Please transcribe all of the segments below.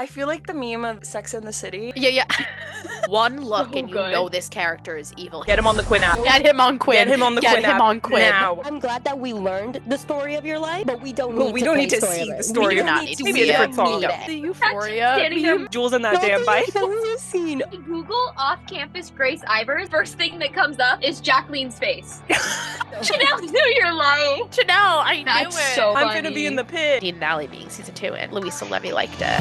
I feel like the meme of Sex and the City. Yeah. One look So and you good. know this character is evil. Get him on the Quinn app. Get him on Quinn. Get him on the Get Quinn him app on Quinn. now. I'm glad that we learned the story of your life, but we don't But need we to don't play need to story see of the it. story. We do of not it. need to Maybe see a it. different song. need it. The Euphoria Standing meme. Jules in that Don't damn bike. the scene. Google off-campus Grace Ivers. First thing that comes up is Jacqueline's face. Chanel knew you're lying. Chanel, I That's knew it. so I'm funny. gonna be in the pit. Dean and Allie being season 2, and Louisa Levy liked it.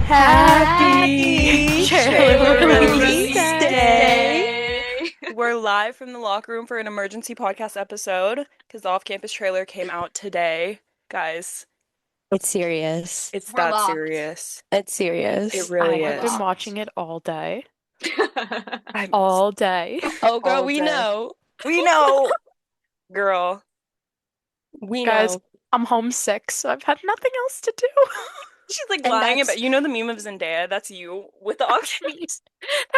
Happy Trailer Release Day. Day. We're live from the locker room for an emergency podcast episode because the off-campus trailer came out today. Guys, It's serious. it's We're that locked. serious. It's serious. It really I have is. been watching it all day. I'm- All day. Oh, girl, all we day. know. We know, girl. We Guys, know. I'm homesick, so I've had nothing else to do. She's like And lying that's- about. You know the meme of Zendaya? That's you with the off-campus.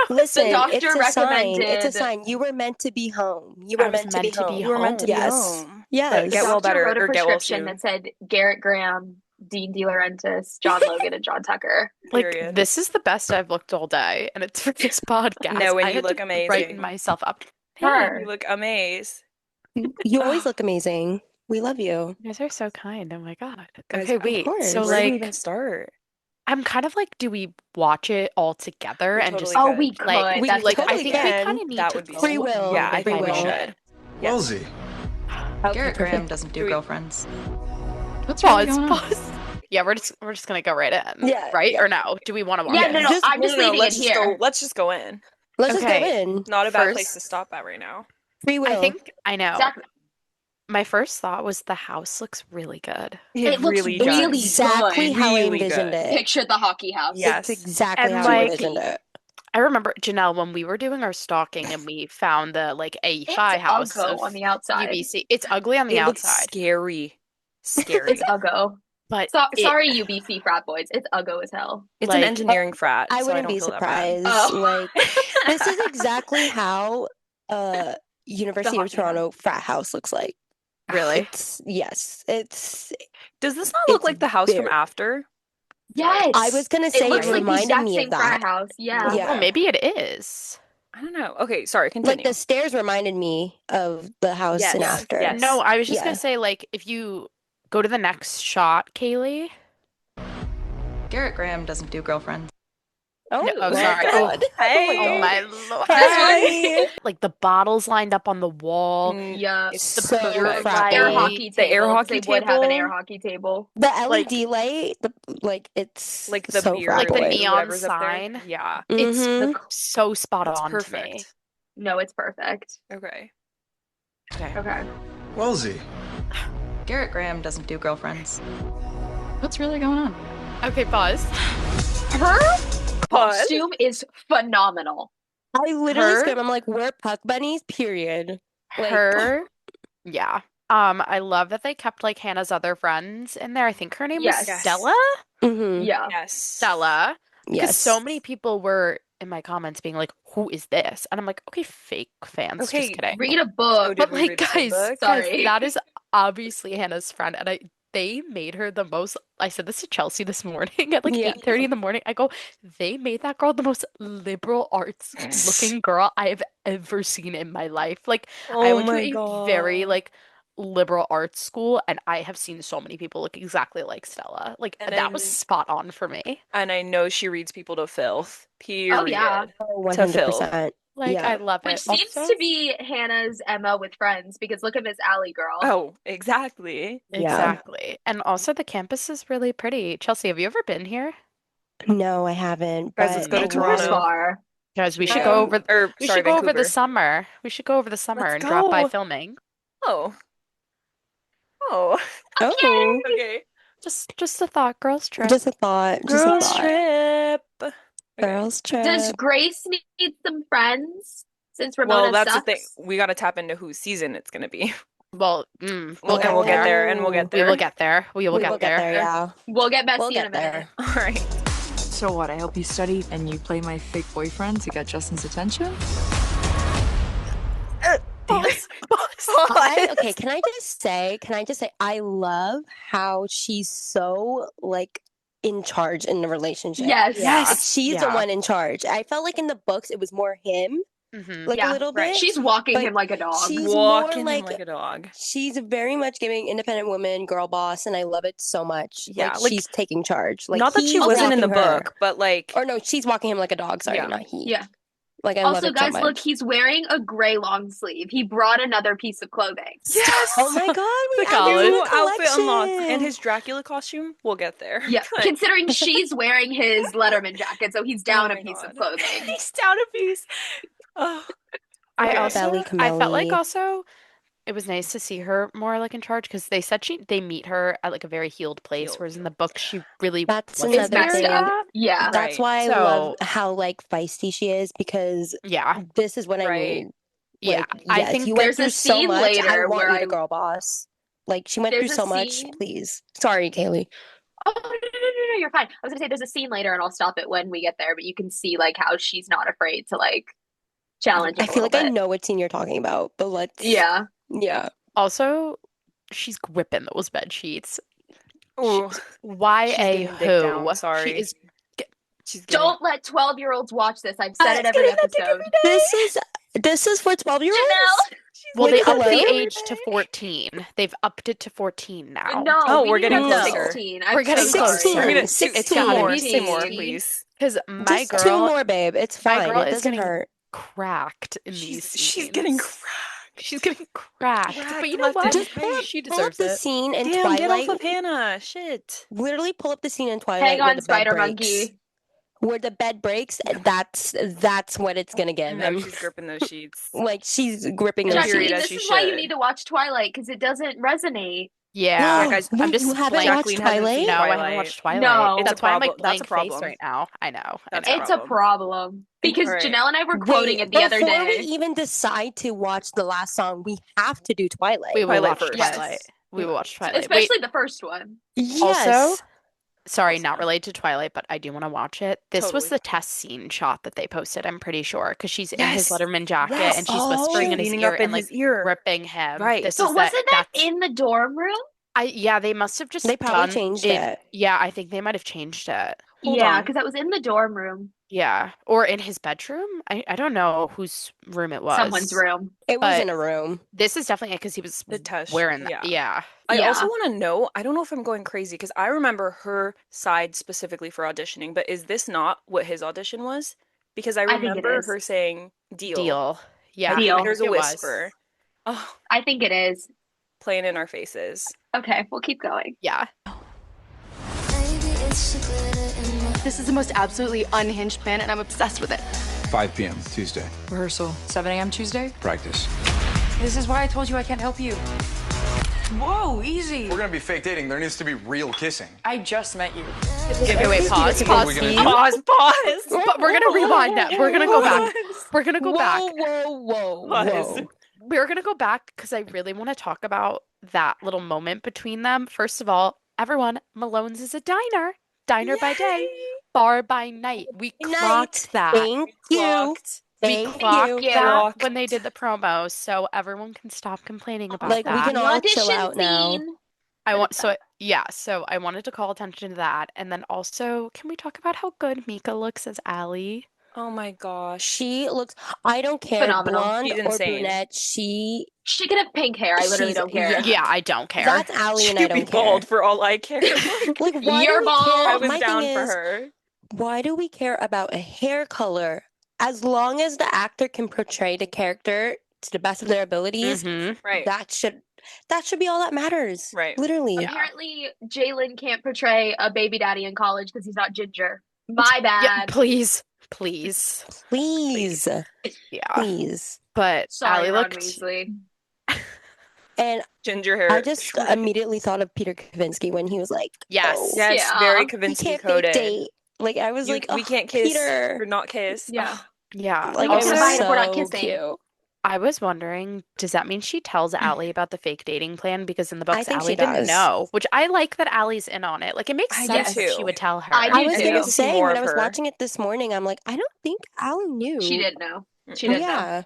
Listen, doctor it's a sign. It's a recommended- sign. You were meant to be home. You I were was meant to be meant to be home. You were meant to be Yes. home. Yes. Get well Doctor better wrote a or get well prescription soon. that said Garrett Graham, Dean DeLaurentis, John Logan, and John Tucker. Like, Period. this is the best I've looked all day, and it's for this podcast. No, and I you had look to amazing. brighten myself up. Her. You look amazed. You always look amazing. We love you. You guys are so kind. Oh my god. Guys, Okay, of wait. course. So Where do we like, even start? I'm kind of like, do we watch it all together We and just totally Oh, could. we could. like, We That's like totally I think can. we kind of need That to would be Free will. Yeah, I Free think we will. should. Yes. Wellsy. Okay, Garrett Graham perfect. doesn't Do do we- girlfriends. What's pause. really going on? Pause. Yeah, we're just gonna go right in. Yeah, Right yeah. or no? Do we want to watch Yeah, it? no, Just- I'm just leaving let's it just here. go. Let's just go in. Let's just Okay. go in. Not a bad place First- to stop at right now. Free will. I think I know. Exactly. My first thought was the house looks really good. It looks really really does. good. exactly how I Really envisioned good. it. Picture the hockey house. Yes. It's exactly And, how like- I envisioned it. I remember Janelle when we were doing our stalking and we found the like a It's shy house uggo of on the outside. UBC. It's ugly on the It looks outside, scary. Scary. It's uggo. but Sorry, UBC frat boys. It's uggo as hell. It's like- an engineering frat. I so wouldn't don't be feel that bad. surprised. Oh. Like, this is exactly how University of hockey Toronto frat house looks like. Really? Yes. It's. Does this not look It's like the house from very- After? Yes. I was gonna It say looks it like the reminded exact me same of frat that. house. Yeah. Yeah. well, maybe it is. I don't know. Okay, sorry. Continue. Like the stairs reminded me of the house Yes, in After. yes. No, I was just Yeah. gonna say like if you go to the next shot, Kaylee. Garrett Graham doesn't do girlfriends. Oh, No, oh, my sorry. God. Hey. Oh my lord! Hi. Like the bottles lined up on the wall. Mm, Yeah. It's The So pure frat Air light. hockey The table. air 'cause hockey they would have an table. air hockey table. The LED light, it's like the so beer, frat Like the boy. neon whatever's up there. sign. Yeah, It's Mhm. so spot it's on to me. perfect. No, it's perfect. Okay. Okay. Okay. Wellsy. Garrett Graham doesn't do girlfriends. What's really going on? Okay, pause. Her Pause. costume is phenomenal. I literally Her- screamed. I'm like, we're puck bunnies, period. Like- Her, yeah. I love that they kept like Hannah's other friends in there. I think her name Yes. was Stella. Mm-hmm. Yeah. Yes. Stella. Because Yes. so many people were in my comments being like, "Who is this?" And I'm like, "Okay, fake fans, Okay, just kidding." Read a Oh, book. did But we like, read the same guys, book? Sorry. that is obviously Hannah's friend, and they made her the most. I said this to Chelsea this morning at like Yeah. 8:30 in the morning. I go, they made that girl the most liberal arts looking girl I have ever seen in my life. Like, I Oh went to my a very God. like liberal arts school, and I have seen so many people look exactly like Stella. Like, And that I was kn- spot on for me. And I know she reads people to filth. Period. Oh, yeah. Oh, To fill. 100%. Like, Yeah. I love Which it. seems Also- to be Hannah's Emma with friends because look at Miss Allie girl. Oh, exactly. Yeah. Exactly. And also the campus is really pretty. Chelsea, have you ever been here? No, I haven't. Guys, let's but go to I Toronto. want Far. Guys, we should Yeah. go over Or we sorry, should go over the Vancouver. summer. We should go over the summer Let's and drop by go. filming. Oh. Oh. Oh, Okay. Just a thought, girls trip. just a thought. Just Girls a thought. trip. Okay. Girls trip. Does Grace need some friends since Ramona Well, that's sucks? the thing. We got to tap into whose season it's gonna be. Well, And we'll get we'll get there. there. And we'll get We there. will get there. We will We get will there. get there, yeah. We'll get messy We'll in a get minute. there. All right. So what, I help you study and you play my fake boyfriend to get Justin's attention? Pause. Pause. Okay, can I just say, I love how she's so like in charge in the relationship. Yes. Yeah. Like she's the Yeah. one in charge. I felt like in the books it was more him, Mhm. like a Yeah, little right. bit. She's walking but him like a dog. she's more Walking him like like a dog. she's very much giving independent woman, girl boss, and I love it so much. Yeah, Like like, she's taking charge. Like Not that she he's wasn't in the walking her. book, but like, Or no, she's walking him like a dog. Sorry, Yeah. not he. Yeah. Like I love Also, it so guys, much. look, he's wearing a gray long sleeve. He brought another piece of clothing. yes! Oh my god, we The added college. to New the outfit unlocked. And collection. his Dracula costume, we'll get there. Yeah, But- considering she's wearing his Letterman jacket, so he's down Oh a my piece of God. clothing. He's down a piece. Oh, I Okay. also Belly I felt like Camelli. also it was nice to see her more like in charge because they said they meet her at like a very healed place, Healed, whereas in the book she really That's wasn't It's another there messed thing. up. yet. Yeah. That's Right. why I love So how like feisty she is because yeah, this is what I Right. need. yeah. Like, I yes, think you went there's a through so scene much. I later want where you to I- girl boss. Like she went There's through a so much. scene- Please, sorry, Kaylee. Oh, no, you're fine. I was gonna say there's a scene later, and I'll stop it when we get there, but you can see like how she's not afraid to like challenge I him a feel little like I bit. know what scene you're talking about, but let's. Yeah. Yeah. also she's gripping those bed sheets. Ooh. Why She's a getting dick down, who? sorry. She is She's getting Don't let 12-year-olds watch this. I've said it She's every getting that dick episode. every day. This is for 12-year-olds. Janelle. well, Like, they upped hello? the age to 14. They've upped it to 14 now. No, Oh, we we're need getting it up to closer. 16. We're I'm getting so sorry. 16. I'm gonna 16. two more, 16. two more, please. Because my Just two girl, more, babe. It's my fine. girl It is doesn't getting hurt. cracked in these scenes. She's getting cracked. She's getting cracked. But Cracked you know left what? and Just right. She pull up deserves the it. scene in Damn, get off Twilight. of Hannah. Shit. Literally pull up the scene in Twilight Hang where on, the bed Spider breaks. Monkey. Where the bed breaks, that's what it's gonna give. No, she's gripping those sheets. Like she's gripping those Period, Jacqueline, as sheets. this she is why you should. need to watch Twilight because it doesn't resonate. Yeah, guys, Wait, I'm just you haven't playing. watched Jacqueline hasn't Twilight? seen No, I haven't Twilight. watched Twilight. No. It's a That's why I'm like problem. That's a blank face problem. right now. I know. That's I a know. It's a problem. problem because All right. Janelle and I were quoting Wait, it the other before we day. even decide to watch the last song, we have to do Twilight. We will Twilight watch first. Twilight. Yes. We will watch Twilight. Wait, Especially the first one. Yes. also, sorry, Also. not related to Twilight, but I do want to watch it. This was Totally. the test scene shot that they posted, I'm pretty sure, because she's in his Yes. Letterman jacket Yes. and she's Oh. whispering in his Leaning ear up in and like his ear. gripping him. Right. This But is wasn't that that's in the dorm room? yeah, they must have just They probably done changed it. it. Yeah, I think they might have changed it. Hold Yeah, on. because that was in the dorm room. Yeah, or in his bedroom. I don't know whose room it was. Someone's room. It was But- in a room. This is definitely because he was The test, wearing that. yeah. Yeah. I Yeah. also want to know, I don't know if I'm going crazy because I remember her side specifically for auditioning, but is this not what his audition was? Because I think it remember is. her saying deal. Deal. Yeah. Deal. I There's a think it was. whisper. Oh, I think it is. playing in our faces. Okay, we'll keep going. Yeah. This is the most absolutely unhinged plan, and I'm obsessed with it. 5 p.m. Tuesday. Rehearsal, 7 a.m. Tuesday. Practice. This is why I told you I can't help you. Whoa, easy. We're gonna be fake dating. There needs to be real kissing. I just met you. Okay, wait, pause. What are Pause, we gonna Steve. do? Pause. But we're gonna rewind that. We're gonna go back. We're gonna go back. Whoa. Pause. We're gonna go back because I really want to talk about that little moment between them. First of all, everyone, Malone's is a diner. Diner by day, bar by night. We Night. clocked that. Thank you. Clocked. We Thank clocked you. that Clocked. when they did the promos, so everyone can stop complaining about Like, we that. can The all audition chill out now. scene. I want so I wanted to call attention to that, and then also, can we talk about how good Mika looks as Allie? Oh my gosh. She looks. I don't care, Phenomenal. blonde She's or insane. brunette. She. She could have pink hair. I literally She's- don't care. Yeah, I don't care. That's Allie, and I She'd be don't care. bald for all I care. Like, why You're do we bald. care? I was My down thing for is, her. why do we care about a hair color? As long as the actor can portray the character to the best of their abilities, Mhm. Right. that should be all that matters. Right. Literally. Yeah. Apparently, Jalen can't portray a baby daddy in college because he's not ginger. My Yeah, bad. please. Please. Yeah. Please. But Sorry, Allie Ron looked Weasley. And Ginger hair. I just immediately thought of Peter Kavinsky when he was like, Yes. oh, Yes, Yeah. very we Kavinsky can't fake coded. date. Like, I was like, we oh, can't kiss Peter. or not kiss. Yeah. Yeah. Like, We it can was fight if we're not so kissing. cute. I was wondering, does that mean she tells Allie about the fake dating plan? Because in the books, think Allie she didn't does. know, which I like that Allie's in on it. Like, it makes I sense do that she too. would tell her. I do I was too. gonna To see say more when of I was her. watching it this morning, I'm like, I don't think Allie knew. She didn't know. She didn't know. Yeah.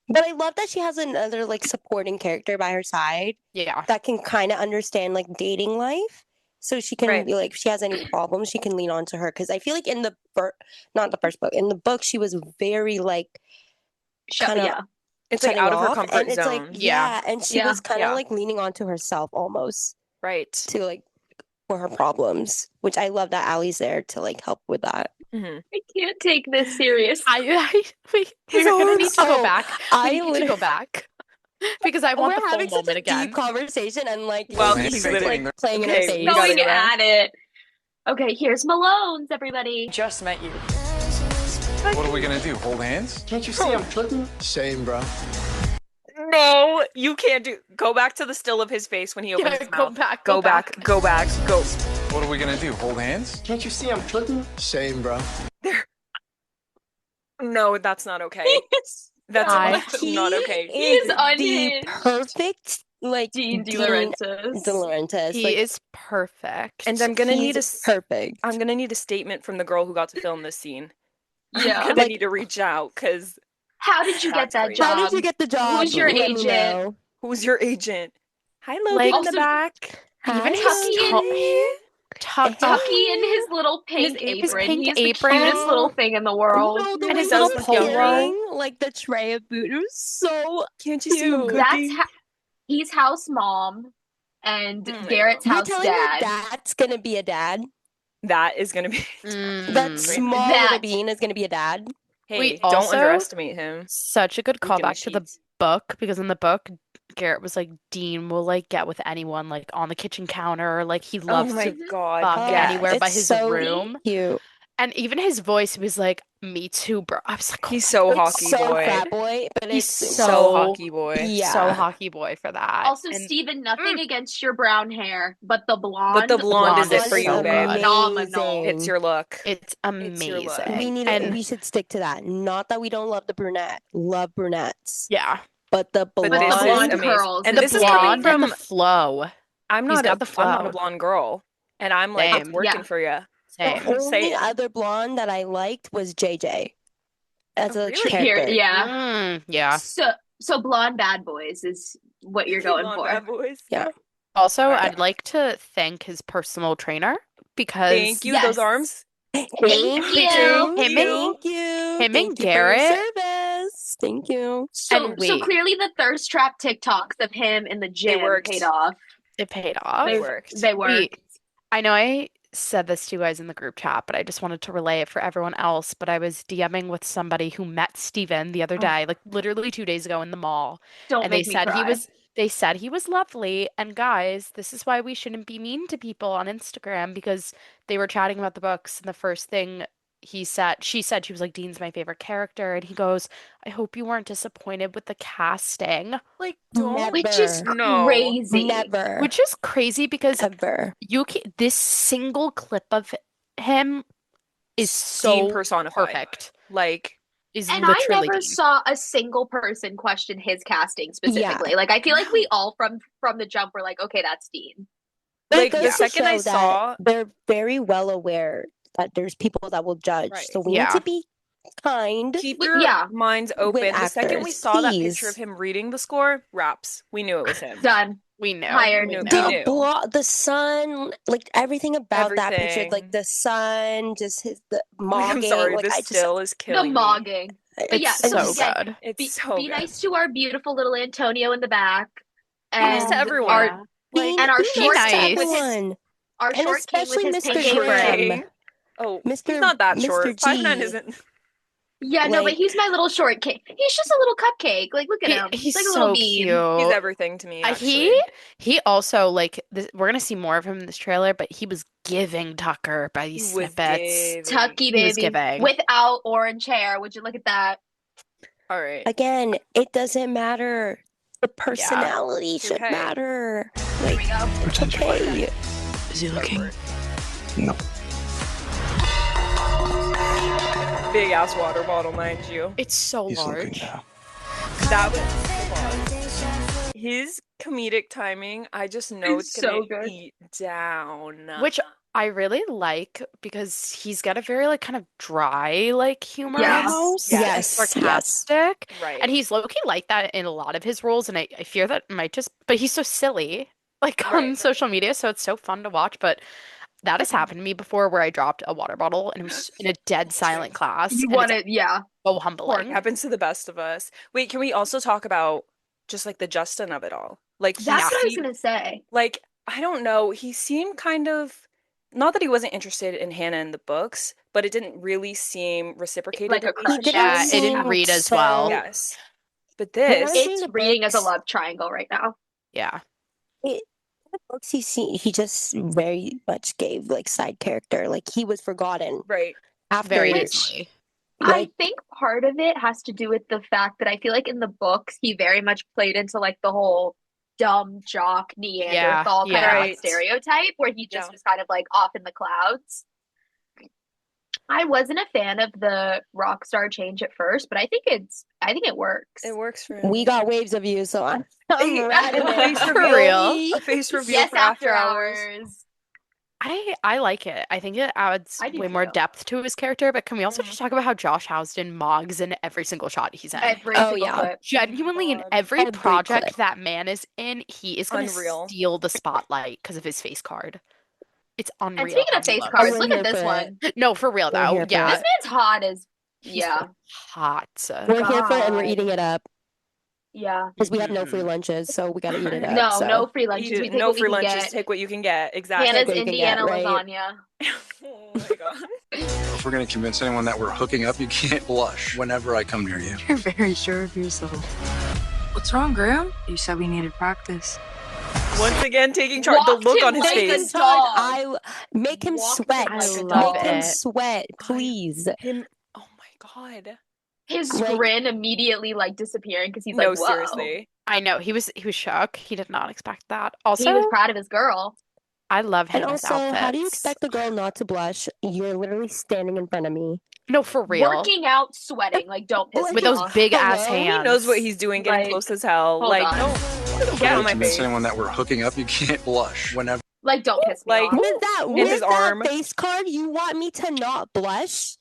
But I love that she has another like supporting character by her side Yeah. that can kind of understand like dating life. So she can Right. be like, if she has any problems, she can lean on to her. Because I feel like in the not the first book, in the book, she was very like kind of Yeah. It's like shutting out of her off, comfort and it's like zone. Yeah. and she Yeah. was kind of Yeah. like leaning onto herself almost Right. to like for her problems, which I love that Allie's there to like help with that. Mm-hmm. I can't take this serious. We're gonna need to go back. I We need to go back because I want We're the full having such moment a again. deep conversation, and like Well, he's he's just literally- like playing in Okay, her face. we gotta Going go back. at it. Okay, here's Malone's, everybody. Just met you. What are we gonna do? Hold hands? Can't you see I'm flirting? Same, bro. No, you can't do. Go back to the still of his face when he opens his Go mouth. back. Go back. Go back. Go. What are we gonna do? Hold hands? Can't you see I'm flirting? Same, bro. No, that's not okay. That's I- not okay. He is the unhinged. perfect like Dean De Dean Laurentiis. De Laurentiis. He like, is perfect. And I'm gonna need he's perfect. I'm gonna need a statement from the girl who got to film this scene. Yeah. I'm gonna Like- need to reach out because How did you get That's that crazy. job? How did you get the job? Who's your Let me agent? know. who's your agent? Hi, Logan Like- in the Also- back. Even Hi, his Tucky Tucky Tucky in his little pink his apron. pink He's apron. the cutest little thing in the world. No, the And way his he little was polo. carrying, like the tray of food, it was so Can't you see him cute. cooking? He's house mom and Oh my Garrett's You're house telling me dad. that's gonna be a dad? That is gonna be. That Mm. small That- little bean is gonna be a dad? Hey, We don't also- underestimate him. Such a good Leak in the callback to the sheets. book because in the book, Garrett was like, Dean will like get with anyone like on the kitchen counter. Like he loves Oh my to god, fuck yes. anywhere by it's his so room. Cute. And even his voice was like, me too, bro. I was like, oh He's my so God, hockey so boy. frat boy, but He's it's So hockey boy. Yeah. so hockey boy for that. Also, And Steven, nothing against your brown hair, but the blonde. But the blonde is it blonde for is you, so babe. good. Phenomenal. It's your look. it's your look. amazing. we should stick to that. Not that we don't love the brunette. Love brunettes. Yeah. But the But blonde, this is blonde amazing. curls And is this is the coming Blonde and from. the flow. I'm He's not got a. the I'm not a flow. blonde girl, and I'm like, Same. it's working Yeah. for you. the Same. Say only it. other blonde that I liked was JJ as Oh, a really? character. Yeah. Yeah. So blonde bad boys is what you're going Blonde for. bad boys. Yeah. Also, Alright. I'd like to thank his personal trainer because Thank you. Yes. Those arms. Thank you. you. Him and- Thank you. him and Thank you Garrett. for your service. Thank you. So And wait. clearly the thirst trap TikToks of him in the gym worked. paid off. it paid off. They worked. They worked. Wait. I know I said this to you guys in the group chat, but I just wanted to relay it for everyone else. But I was DMing with somebody who met Steven the other day, like literally 2 days ago in the mall. Don't And they make me said cry. they said he was lovely. And guys, this is why we shouldn't be mean to people on Instagram because they were chatting about the books. And the first thing she said, she was like, Dean's my favorite character. And he goes, I hope you weren't disappointed with the casting. Like, don't. Never. Which is No. crazy. Never. Which is crazy because Ever. this single clip of him is Dean so personified. perfect. Like, Is And I literally never Dean. saw a single person question his casting specifically. Like I feel like we all from the jump were like, okay, that's Dean. But Like, it goes the to second I show that saw- they're very well aware that there's people that will judge. Right. So we Yeah. need to be kind. keep Well, your yeah. minds open. The second we actors, saw that please. picture of him reading the score, raps. We knew it was him. Done. We know. Hired. We We know. knew. The sun, like everything about that picture, like Everything. the sun, just the I'm mogging. sorry, like this I just, still is The killing me. mogging. It's yeah, so so yeah, good. It's Be, so be good. nice to our beautiful little Antonio in the back. Be nice And to everyone. Our, Like, and our be short nice to king with his everyone. our And short king with especially his Mr. pink short apron. Graham. king. Oh, Mr. he's not that Mr. short. G. 5'9" isn't. Yeah, no, but Like- he's my little short king. He's just a little cupcake. Like, look at him. He's like a so little bean. cute. He's everything to me. Actually. He also like this, we're gonna see more of him in this trailer, but he was giving Tucker by these He was snippets. giving. Tucky He was baby. giving. Without orange hair. Would you look at that? All right. Again, it doesn't matter. The personality should Okay. matter. There we go. Okay. Is he looking? No. Big ass water bottle, mind you. It's so He's looking large. now. That was his comedic timing. I just know It's it's gonna so good. eat down. Which I really like because he's got a very like kind of dry like humor Yeah. almost. Yes. And Yes, sarcastic. Right. And he's low-key like that in a lot of his roles, and I fear that might just but he's so silly like on Right. social media, so it's so fun to watch. But that has happened to me before where I dropped a water bottle and it was in a dead silent class You and want it's it, yeah. so Pork humbling. happens to the best of us. Wait, can we also talk about just like the Justin of it all? Like he That's what I was seemed gonna say. like I don't know, he seemed kind of not that he wasn't interested in Hannah in the books, but it didn't really seem reciprocated Like a at least crush. in Yeah, this. it didn't read as well. Yes. But When I was this, reading It's the reading as a books, love triangle right now. Yeah. in the books he just very much gave like side character. Like he was forgotten right. after Very Which easily. I like think part of it has to do with the fact that I feel like in the books he very much played into like the whole dumb jock Neanderthal kind of yeah. like Right. stereotype where he just Yeah. was kind of like off in the clouds. I wasn't a fan of the rock star change at first, but I think it works. It works for him. we got waves of you, so I'm riding a it. face For reveal. real. A face reveal Yes, for after hours. I like it. I think it adds I do way more too. depth to his character, but can we also Mhm. just talk about how Josh Houston mogs in every single shot he's in? Every Oh, single yeah. clip. Genuinely in God. every Every project clip. that man is in, he is going to Unreal. steal the spotlight because of his face card. It's And unreal. speaking how of he face looks. cards, we're look here at this for it. one. No, for real We're though. here for Yeah. This man's hot as He's yeah. hot. We're here for it and we're God. eating it up Yeah. because we have no free Mhm. lunches, so we got to eat it up. No, so. no free Eat lunches. it. We take No what we free can lunches. get. Take what you can get. Exactly. Hannah's what you can Indiana get, right? lasagna. Oh my god. If we're gonna convince anyone that we're hooking up, you can't blush whenever I come near you. You're very sure of yourself. What's wrong, Graham? You said we needed practice. Once again, taking charge. The Walked look him on his like a face. dog. I make him Walked him sweat. like I a love Make dog. him it. sweat, please. Him. Oh my god. His Like- grin immediately like disappearing because he's No, like, whoa. seriously. I know he was shook. He did not expect that. He Also, was proud of his girl. I love And Hannah's also, how do you outfits. expect the girl not to blush? You're literally standing in front of me. No, for real. Working out, sweating. Like, don't piss With me those off. big ass Hello? He hands. He knows what he's doing, getting Like, close as hell. hold Like, on. don't If get we're on gonna my convince face. anyone that we're hooking up, you can't blush whenever. Like, don't piss me Like- off. With that, In his arm. face card, you want me to not blush?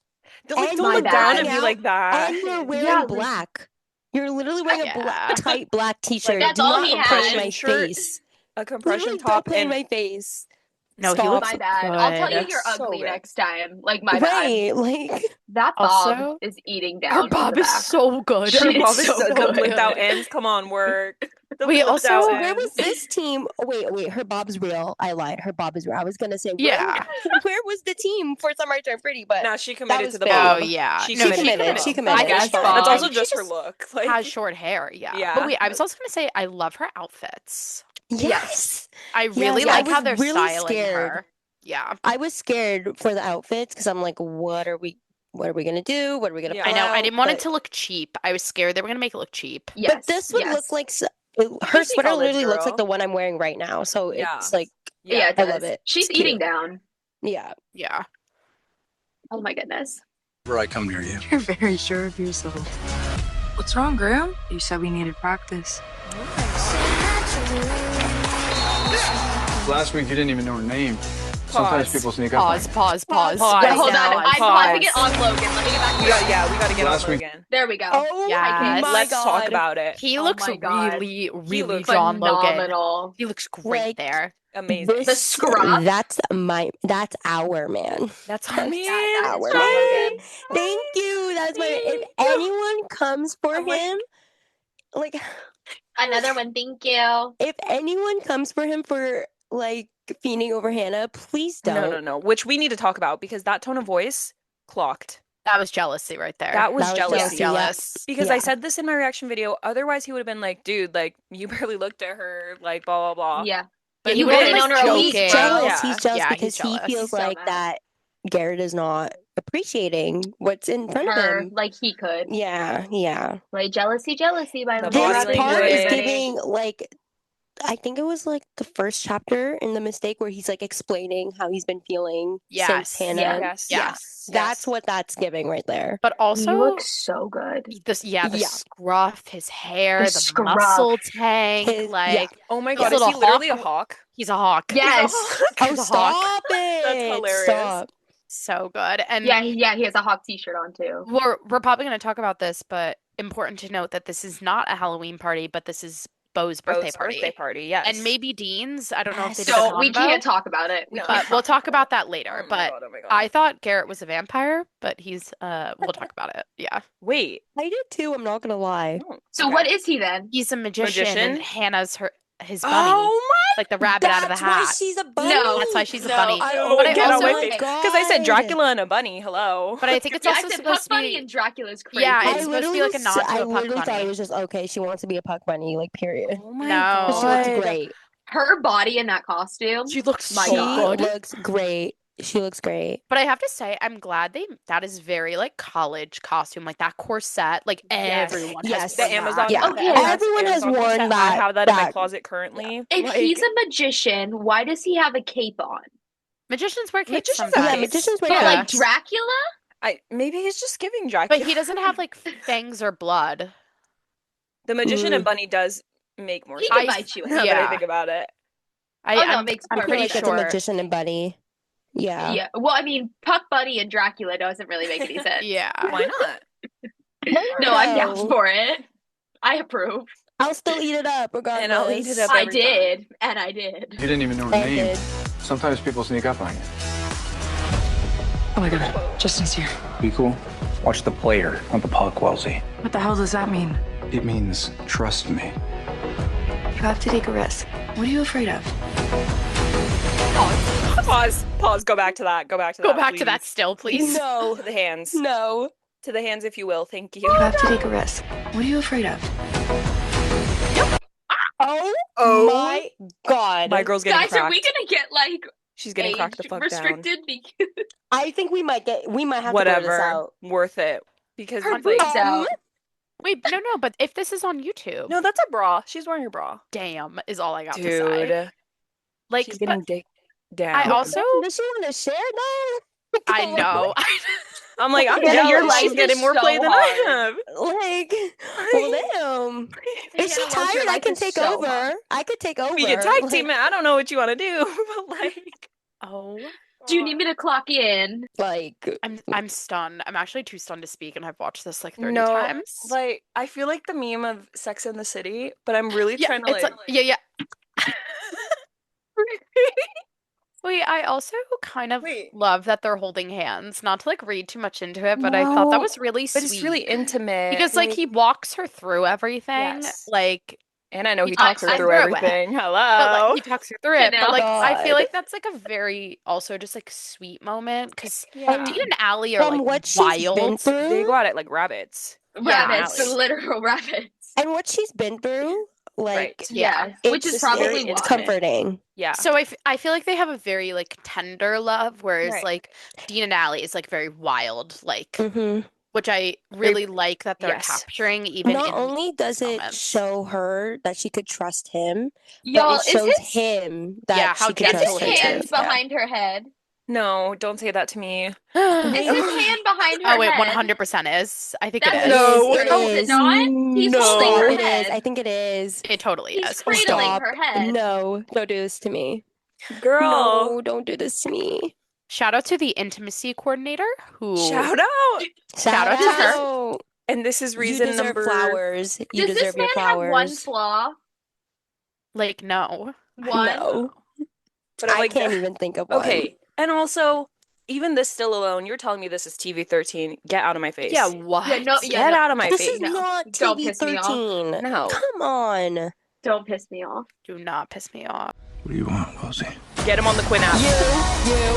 Like, And don't my look down bad. and be like that. And you're wearing Yeah, like- black. You're literally wearing a Yeah. tight black t-shirt. Like, that's Do all not he play had. in my Shirt. face. A compression Literally, top don't play in and my face. No, he Stop. looks My bad. I'll tell you good. you're So ugly good. next time. Like, my bad. Right, like That bob Also, is eating down. Her to bob the is back. so good. She her is bob is so so the good. flipped out ends. Come on, work. The We flipped out also- so where was ends. this team? Oh, wait, her bob's real. I lied. Her bob is real. I was gonna say, Yeah. where was the team for Summer I Turned Pretty? But Nah, she committed was to the fair. bob. Oh yeah. She No, committed. She to the committed. bob. I guess That's also bob. just She her just look. Like, has short hair, yeah. Yeah. But wait, I was also gonna say I love her outfits. yes, I really Yes, I like how was they're really styling scared. her. Yeah. I was scared for the outfits because I'm like, what are we gonna do? What are we gonna? Yeah. pull I know. I out? didn't want it But- to look cheap. I was scared they were gonna make it look cheap. Yes. But this would yes. look like her Disney sweater college literally looks like girl. the one I'm wearing right now. So Yeah. it's like, Yeah, it I does. love it. She's It's eating cute. down. yeah. Yeah. Oh my goodness. Whenever I come near you. You're very sure of yourself. What's wrong, Graham? You said we needed practice. Last week you didn't even know her name. Sometimes people sneak up. Pause, pause, pause. Pause. Yeah, hold on. now, I'm pause. pausing it on Logan. Let me get back to it. We gotta get Last on week- Logan. There we go. Oh Yes. my Let's god. talk about it. He Oh looks my God. really looks John Logan. Phenomenal. He looks great Like- there. Amazing. The scruff. That's our man. That's our man. That Our is John man. Logan. Thank you. That's my. If anyone comes for I'm like- him, like, Another one. Thank you. if anyone comes for him for like fiending over Hannah, please don't. No. Which we need to talk about because that tone of voice clocked. That was jealousy right there. That was That was jealousy. jealousy, yeah. Jealous. Because Yeah. I said this in my reaction video. Otherwise, he would have been like, dude, like, you barely looked at her, like, blah, blah, blah. Yeah. But he he would've wouldn't been, like, like, joking. He's joking. jealous. Yeah. He's jealous Yeah, he's because he jealous. feels He's so like mad. that Garrett is not appreciating what's in front of Her, him. like he could. Yeah. Like jealousy by The Lily body This Robin. part is language. giving like, I think it was like the first chapter in The Mistake where he's like explaining how he's been feeling Yes. since Hannah. Yes. Yeah. Yes. That's what that's giving right there. But He also looks so good. the Yeah. scruff, his hair, The the scruff. muscle tank, His- like Oh my His god, is little he literally a hawk- hawk? He's a hawk. Yes. Oh, He's a hawk. stop it. That's hilarious. Stop. So good. And Yeah, he has a hawk t-shirt on too. we're probably going to talk about this, but important to note that this is not a Halloween party, but this is Beau's birthday party. Birthday party, yes. And maybe Dean's. I don't know if they Yes. did a So we combo, can't talk about it. No. but we'll talk about that later. Oh my But God, oh my God. I thought Garrett was a vampire, but he's we'll talk about it. Yeah. Wait. I did too, I'm not gonna lie. No. So Okay. what is he then? He's a magician, Magician? and Hannah's his bunny. Oh Like the rabbit out of the That's why hat. she's a bunny. No, That's why she's a No, bunny. I But I get also on my face. Because I said God. Dracula and a bunny. Hello. But I think it's Yeah, I also said supposed Puck to Bunny be and Dracula's crazy. Yeah, it's I supposed to be like a nod to I a puck literally thought bunny. it was just okay. She wants to be a puck bunny, like period. Oh my No. But she looks God. great. Her body in that costume. She looks My so God. good. Looks great. She looks great. But I have to say, I'm glad that is very like college costume, like that corset, like Yes. everyone Yes. has The worn Amazon. that. Yeah. the Okay. Amazon- Everyone has Amazon worn corset. that- I have that in my that- closet currently. If Like, he's a magician, why does he have a cape on? Magicians wear capes Magicians sometimes. have Yeah, magicians wear But Yeah. like Dracula? maybe he's just giving Dracula. But he doesn't have like fangs or blood. The magician and bunny does make more He sense. could bite you in. Now that I Yeah. think about it. Oh, no, it I'm makes I feel perfect like sense. it's a sure. magician and bunny. Yeah. Yeah. Well, I mean, Puck Bunny and Dracula doesn't really make any sense. Yeah. Why not? No, I'm down No. for it. I approve. I'll still eat it up regardless. And I'll eat it up I every did, and I did. You didn't even know her I name. did. Sometimes people sneak up on you. Oh my god, Justin's here. Be cool. Watch the player, not the puck, Wellesley. What the hell does that mean? It means trust me. You have to take a risk. What are you afraid of? Pause. Go back to that. Go back to Go that. back to that please. still, please. No. To the hands. No. To the hands, if you will. Thank you. You have to take a risk. What are you afraid of? Oh, Oh. my God. My girl's getting Guys, cracked. are we gonna get like She's getting cracked the age fuck restricted? I think we might have to blur this Whatever. out. Worth it. Because Her it's like, boobs out. Wait, no, but if this is on YouTube, no, that's a bra. She's wearing her bra. damn is all I got to say. Dude. Like, She's but getting dick down. I also, Does she want to share that? I know. I'm like, I'm Yeah, jealous. your She's life getting is more so play than hard. I have. Like, well, damn. If she's Hannah loves your tired, I life can is take so over. hard. I could take over. We can tag Like- team it. I don't know what you want to do, but like, Oh, Do you need me to clock in? Like, I'm stunned. I'm actually too stunned to speak, and I've watched this like 30 no, times. like I feel like the meme of Sex in the City, but I'm really yeah, trying to it's like, yeah. Wait, I also kind of Wait. love that they're holding hands. Not to like read too much into it, but I thought that No, was really but sweet. it's really intimate because like he walks her through everything, Yes. like and I know he he talks talks her her through through it. everything. but Hello. like he talks her through it. You But know? like I feel God. like that's like a very also just like sweet moment because Yeah. Dean and Allie are from like what she's been wild. through, They go at it like rabbits. Yeah, Rabbits, Alex. the literal rabbits. and what she's been through, like, Right. Yeah. Yes, which it's is probably very why. it's comforting. Yeah. So I feel like they have a very like tender love, whereas Right. like Dean and Allie is like very wild, like hmm which I really like that they're yes. capturing even Not in only does it moments. show her that she could trust him, Y'all, but it shows is his, him that Yeah, how she could is gentle trust his him he too. hands is. behind her head? No, don't say that to me. Is his hand behind her Oh wait, head? 100% is. I think it That's is. No. weird, is it not? He's No. holding her It is. head. I think it is. It totally He's is. cradling Stop. her head. No, don't do this to me. Girl. No, don't do this to me. Shout out to the intimacy coordinator who Shout out. Shout out to her. out. And this is You reason deserve number flowers. You Does deserve this man your have one flowers. flaw? like no. One? No, But I'm I like, can't even think of one. okay. And also, even this still alone, you're telling me this is TV-13. Get out of my face. Yeah, what? Yeah, no, yeah, Get no. out of my This face. is No, not don't TV piss me off. 13. No. Come on. Don't piss me off. Do not piss me off. What do you want, Wellesley? Get him on the Quinn app.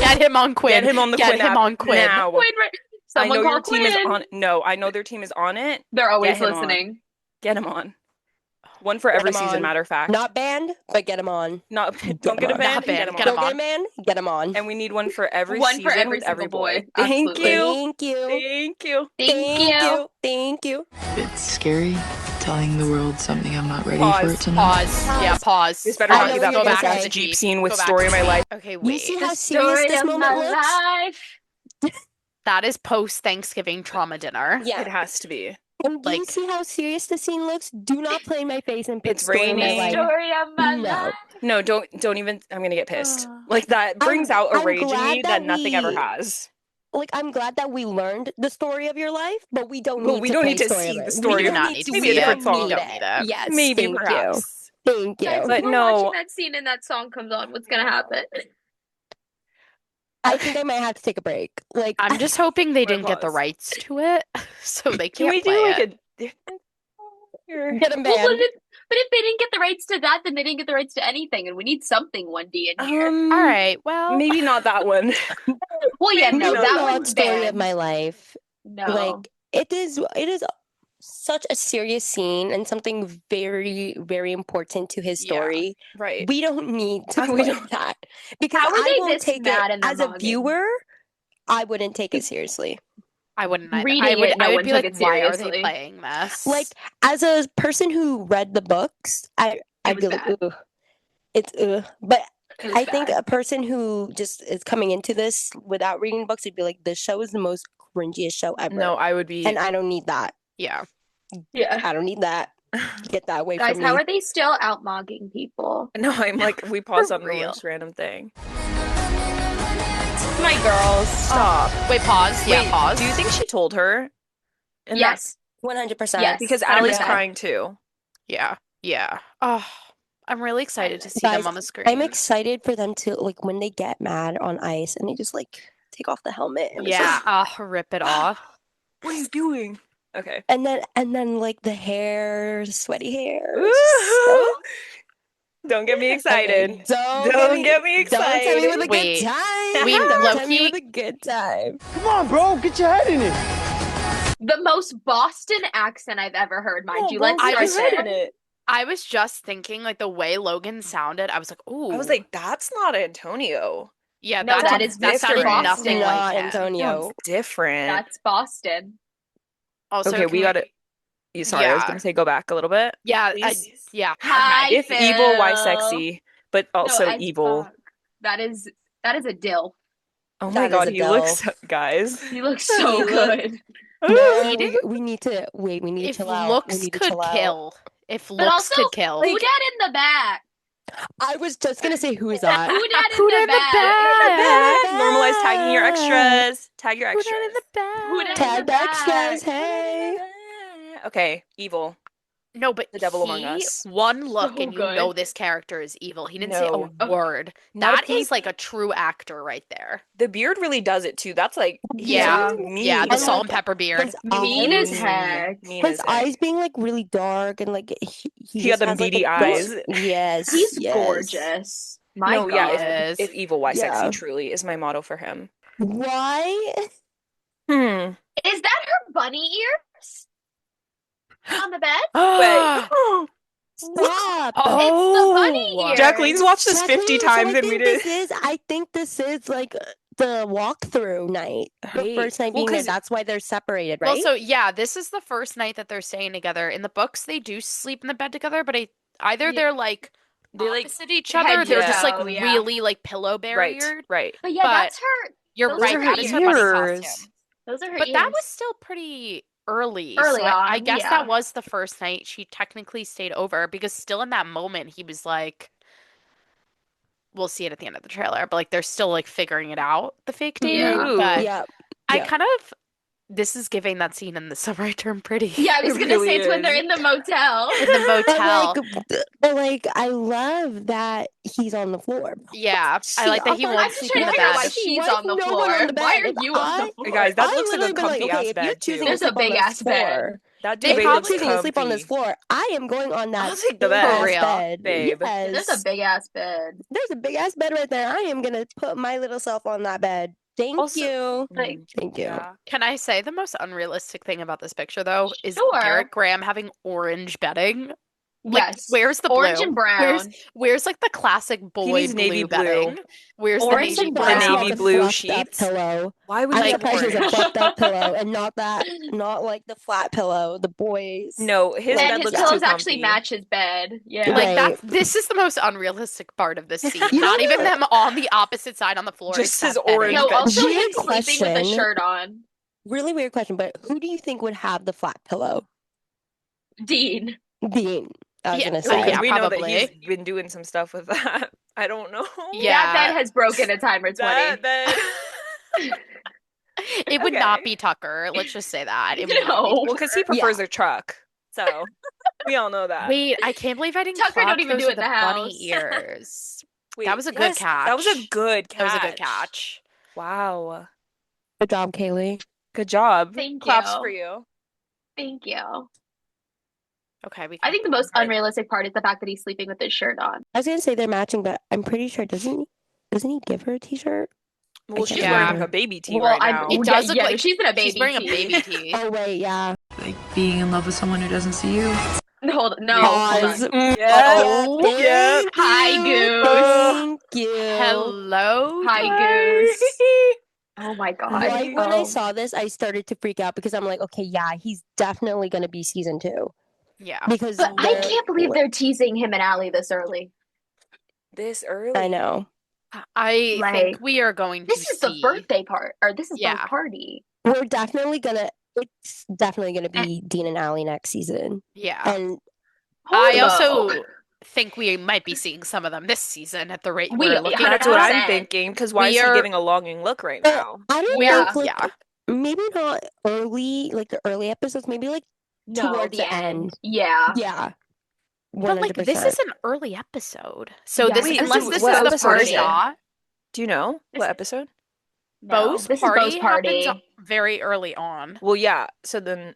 Get him on Quinn. Get him on the Get Quinn him app on Quinn. now. Quinn, right? I Someone know your call team is Quinn. on. No, I know their team is on it. They're always Get him on. listening. Get him on. One for Get every him season, on. matter of fact. Not banned, but get him on. Not Get don't get him a on. band. Not Get him banned, get on. him Don't on. get a man, get him on. And we need one for every One season for every with every single boy. boy. Thank Absolutely. you. Thank you. Thank you. Thank you. Thank you. It's scary telling the world something I'm not ready Pause. for it to know. Pause. Yeah, pause. This better I not know be what that you're go gonna back to say. the Jeep scene with Go back story of to my the- life. Okay, You wait. see The how serious story this of moment my looks? life. That is post Thanksgiving trauma dinner. Yeah. It has to be. And do you Like, see how serious the scene looks? Do not play in my face and put It's story of my raining. life. Story of my No. life. No, don't even. I'm gonna get pissed. Like that brings out a I'm rage in glad me that that nothing ever we has. like I'm glad that we learned the story of your life, but we don't But need we to don't play need to story of see it. the We story do of don't not need need to. to maybe see a We it. different don't song. need Don't need it. Yes, Maybe thank perhaps. you. Thank Guys, you. But when no. watching that scene and that song comes on, what's gonna happen? I think I might have to take a break. Like I'm just hoping they Or didn't get the pause. rights to it, so they Can can't we play do like it. a different song here? get them Well, banned. but if they didn't get the rights to that, then they didn't get the rights to anything, and we need something 1D in here. All right, well, Maybe not that one. Well, yeah, maybe no, not that that one's one. Story of banned. my life. No. Like it is such a serious scene and something very, very important to his Yeah. story. Right. We don't need to We play don't. that because How are I they won't this take mad it in their as a mugging? viewer. I wouldn't take it seriously. I wouldn't either. Reading I would. it, no I would one be took like, it why are they seriously. playing this? Like as a person who read the books, I'd was be like, bad. ugh, it's but It was I think bad. a person who just is coming into this without reading books would be like, the show is the most cringiest show ever. No, I would be. And I don't need that. yeah. Yeah. I don't need that. Get that away Guys, from how me. are they still out mogging people? No, I'm like, we paused on the real. most random thing. My girls. Stop. Wait, pause. Yeah, Wait, pause. do you think she told her? And Yes. 100%. Yes. because Allie's 100%. crying too. Yeah. Yeah. Oh, I'm really excited to see Guys, them on the screen. I'm excited for them to, like, when they get mad on ice and they just, like, take off the helmet. And it's Yeah. just- Rip it off. What are you doing? Okay. and then like the hair, sweaty hair. Woohoo! Don't get me excited. Okay, Don't get me Don't tell me with a excited. Wait, good time. we Don't tell me low-key- with a good time. Come on, bro, get your head in it. The most Boston accent I've ever heard, mind you. Well, Let's I start was there. in it. I was just thinking, like, the way Logan sounded, I was like, ooh. I was like, that's not Antonio. yeah, No, that's that a- is that sounded Mr. nothing Boston. like Not him. Antonio. No, it's different. That's Boston. Also, Okay, we can gotta. Sorry, I was Yeah. gonna say go back a little bit. Yeah, Please. yeah. Hi, If evil, why Phil. sexy? But also No, as evil. fuck. That is a dill. Oh That my is god, a he looks, Dell. guys. He looks so He look- good. No, Eating? we need to wait. We need to If chill out. We looks need to could chill out. kill, if But looks also, could kill. who dat in the back? I was just gonna say, who is that? Who dat Who in dat the in the back? back? Normalize tagging your extras. Tag your Who extras. that in the Who back? dat in Tag the the extras. back? Hey. Okay, evil. No, but The Devil Among Us. one look So and you good. know this character is evil. He didn't say No. a word. Not a That is peep. like a true actor right there. The beard really does it too. That's like he's Yeah, so mean. yeah, the And, salt like, and pepper beard. His Mean as eyes, heck. Mean his as heck. eyes being like really dark and like he He got just them has, like, beady a eyes. dark- Yes, He's yes. gorgeous. My No, God. yeah. Yes. If evil, why Yeah. sexy? Truly is my motto for him. Why? Hmm. Is that her bunny ears on the bed? Wait. Stop. Oh, bunny ear. Jacqueline's watched this 50 Jacqueline, so times I and we think did. I think this is like the walkthrough night. The Wait. first night Well, being there. 'cause- That's why they're separated, right? Well, so yeah, this is the first night that they're staying together. In the books, they do sleep in the bed together, but either Yeah. they're like They like opposite each head other, to they're just like toe, yeah. really like pillow right, barriered. right. But yeah, But that's her. You're Those right, are her that is her bunny ears. costume. Those are her But ears. that was still pretty early. Early so I on, guess yeah. that was the first night she technically stayed over because still in that moment he was like, we'll see it at the end of the trailer, but like they're still like figuring it out, the fake dating. Yeah. But yeah. I yeah. kind of, this is giving that scene in The Summer I Turned Pretty. Yeah, I was It gonna really say it's when they're is. in the motel. In the motel. But like, I love that he's on the floor. Yeah, I like that he I'm won't I'm just sleep trying in to the figure out bed. why she's Why on the no floor. one on the Why bed? are If you on I- the floor? Hey, guys, that I looks like a literally been like, comfy okay, ass if you're bed choosing too. to There's a sleep on big this ass bed. floor, That They duvet if you're looks probably- choosing to sleep on this comfy. floor, I am going on that I'll take the big bed. ass For real, bed. babe. Yes. There's a big ass bed. There's a big ass bed right there. I am gonna put my little self on that bed. Thank Also- you. Like, Thank you. Yeah. Can I say the most unrealistic thing about this picture though is Sure. Garrett Graham having orange bedding? Like, yes. where's the Orange blue? and brown. Where's like the classic boy needs navy blue bedding? blue. Where's Orange the and navy brown. blue? The navy want a blue fluffed up sheets. pillow. Why would I'm you Like, get surprised there's a orange? fluffed up pillow and not like the flat pillow. The boys. No, his And bed his looks pillows too actually comfy. match his bed. Yeah. Like Right. this is the most unrealistic part of this scene. You know Not even the- them on the opposite side on the floor. Just his except bedding. orange No, bed also Weird him sleeping with a question. shirt on. really weird question, but who do you think would have the flat pillow? Dean. Dean, I was Yeah, gonna Well, say. because we know that probably. he's been doing some stuff with that. I don't know. Yeah. That bed has broken a time or 20. That bed. It would Okay. not be Tucker. Let's just say that. It would not be No. Well, because he prefers a truck. So we all know that. Wait, I can't believe I didn't Tucker clock don't even those do with it in the the bunny house. ears. Wait, That was a good yes, catch. That was a good catch. That was a good catch. Wow. Good job, Kaylee. Good job. Thank Claps you. for you. Thank you. Okay, we I think the most unrealistic part is the fact that he's sleeping with his shirt on. I was gonna say they're matching, but I'm pretty sure doesn't he give her a t-shirt? Well, I she's can't wearing remember. like a baby tee Well, right now. It does look but like she's in a baby she's wearing a tee. baby tee. Oh wait, yeah. Like being in love with someone who doesn't see you. Hold on. No, Pause. hold on. Yeah. Oh, yeah. Hi, Goose. Thank you. Hello. Hi, Goose. Oh my God. Right when I Oh. saw this, I started to freak out because I'm like, okay, yeah, he's definitely gonna be season 2. Yeah. Because But I can't believe they're teasing him and Allie this early. This early. I know. I Like, think we are going to This is the see. birthday part, or this is Yeah. the party. It's definitely gonna be Dean and Allie next season. Yeah. And I Horrible. also think we might be seeing some of them this season at the rate We- we're looking That's at. what I'm 100%. thinking. Because why We is he are- giving a longing look right now? I don't Yeah. think, like, Yeah. maybe not early, like the early episodes, maybe like No, towards the end. Yeah. Yeah. 100%. But like this is an early episode. So Yeah, this Wait, unless so this what is the episode first is it? shot, Do you know This what is- episode? No, Bo's this party is Bo's party. happens very early on. Well, yeah. So then,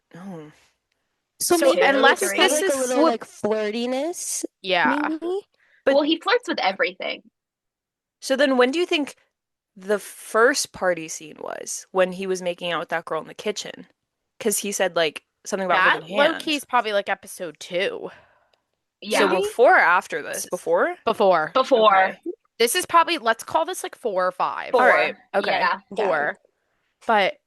so so maybe unless like, this like is a little what- like flirtiness, Yeah. maybe. But- Well, he flirts with everything. so then when do you think the first party scene was? When he was making out with that girl in the kitchen? Because he said like something about That holding low hands. key's probably like episode 2. Yeah. So before or after this? Before? Before. Before. Okay. This is probably, let's call this like 4 or 5. Four. All right. Okay. Yeah. 4. But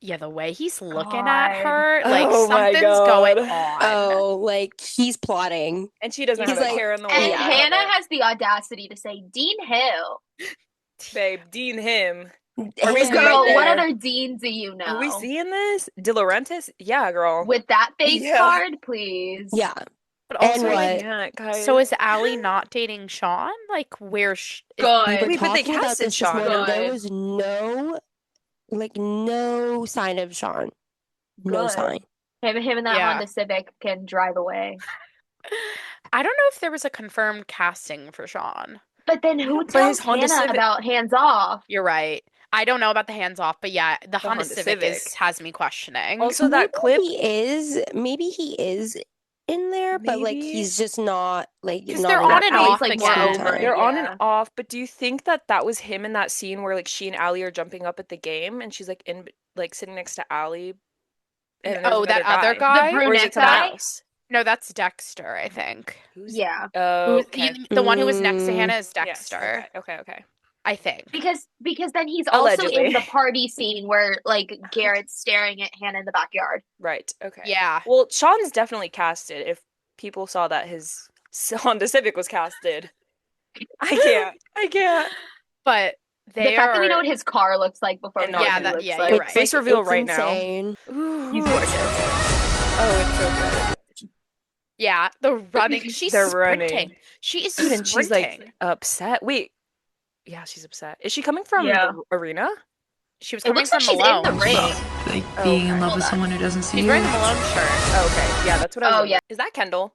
yeah, the way he's looking at God. her, like Oh my something's going God. on. Oh, like he's plotting. And she doesn't He's have a like- care in the And world. about Hannah it. has the audacity to say, Dean Hill. Babe, Dean him. Are we seeing Girl, right what there? other Dean do you know? Are we seeing this? De Laurentiis? Yeah, girl. With that face Yeah. card, please. Yeah. But And also, what? like, Yeah, guys. so is Allie not dating Sean? Like, where? We Good. were Wait, but they talking about casted this Sean. morning. There Good. was no sign of Sean. No Good. sign. Him and that Yeah. Honda Civic can drive away. I don't know if there was a confirmed casting for Sean. But then who But tells his Honda Hannah Civic- about hands off? You're right. I don't know about the hands off, but yeah, the Honda Honda Civic Civic. has me questioning. Also, that clip. Maybe he is in there, but like Maybe. he's just not like 'Cause not they're in on that and fight off like again. more screen over time. it. They're on Yeah. and off, but do you think that that was him in that scene where like she and Allie are jumping up at the game and she's like in like sitting next to Allie? And there's Oh, that another other The guy? Or is brunette it someone guy? else? No, that's Dexter, I think. Who's Yeah. Oh, Who's the one who was next to Mm. Hannah is Yes, Dexter, okay. I think. Because then he's also Allegedly. in the party scene where like Garrett's staring at Hannah in the backyard. Right. Okay. Yeah. Well, Sean's definitely casted. If people saw that his Honda Civic was casted, I can't. But The they fact that we are know what his car looks like before we And know not what Yeah, he that- looks yeah, like. you're right. Face reveal It's right now. insane. Ooh, He's gorgeous. Oh, it's so good. Yeah, the running. She's They're sprinting. running. She is And she's like sprinting. upset. Wait. Yeah, she's upset. Is she coming from Yeah. the arena? She was It coming looks like from she's Malone. in the ring. Like Oh, being in okay. love Hold with on. someone who doesn't see She's you. wearing the Malone shirt. Oh, okay. Yeah, that's what I was Oh, wondering. yeah. Is that Kendall?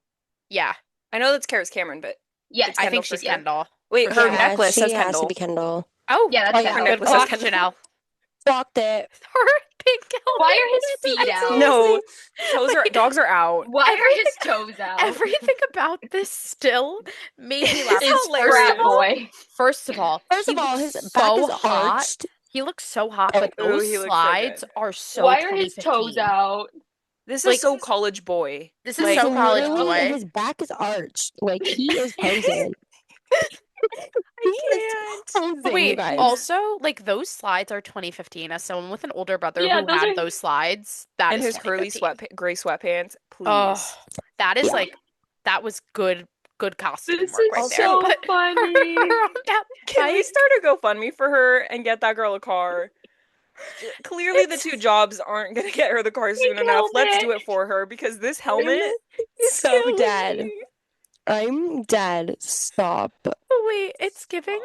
Yeah, I know that's Karis Cameron, but Yes. It's I Kendall think for she's sure. Kendall. wait, For her sure. necklace she says has Kendall. to be Kendall. Oh, Yeah, that's Oh, yeah, Kendall. her good necklace says clock, Kendall. Chanel. Blocked it. Her pink helmet. Why are his feet out? No, toes are dogs are out. Why are his Everything- toes out? Everything about this still made me laugh. Is hilarious. frat boy. First of all, First he of all, looks his back so is hot. arched. He looks so hot, Oh, but ooh, those he looks so slides good. are so Why are his toes 2015. out? This Like, is so college boy. This is Like, so college Literally, boy. his back is arched. Like he is posing. He is posing, you Wait, guys. also, like those slides are 2015. As someone with an older brother Yeah, who those had are- those slides, that and is his curly 2015. gray sweatpants. Please. Oh, that is Yeah. like that was good costume This work is right so there. But funny. her on that Can we bike- start a GoFundMe for her and get that girl a car? Clearly, the two jobs aren't gonna get her the car soon enough. killed Let's it. do it for her because this helmet is so killing dead. me. I'm dead. Stop. Wait, it's giving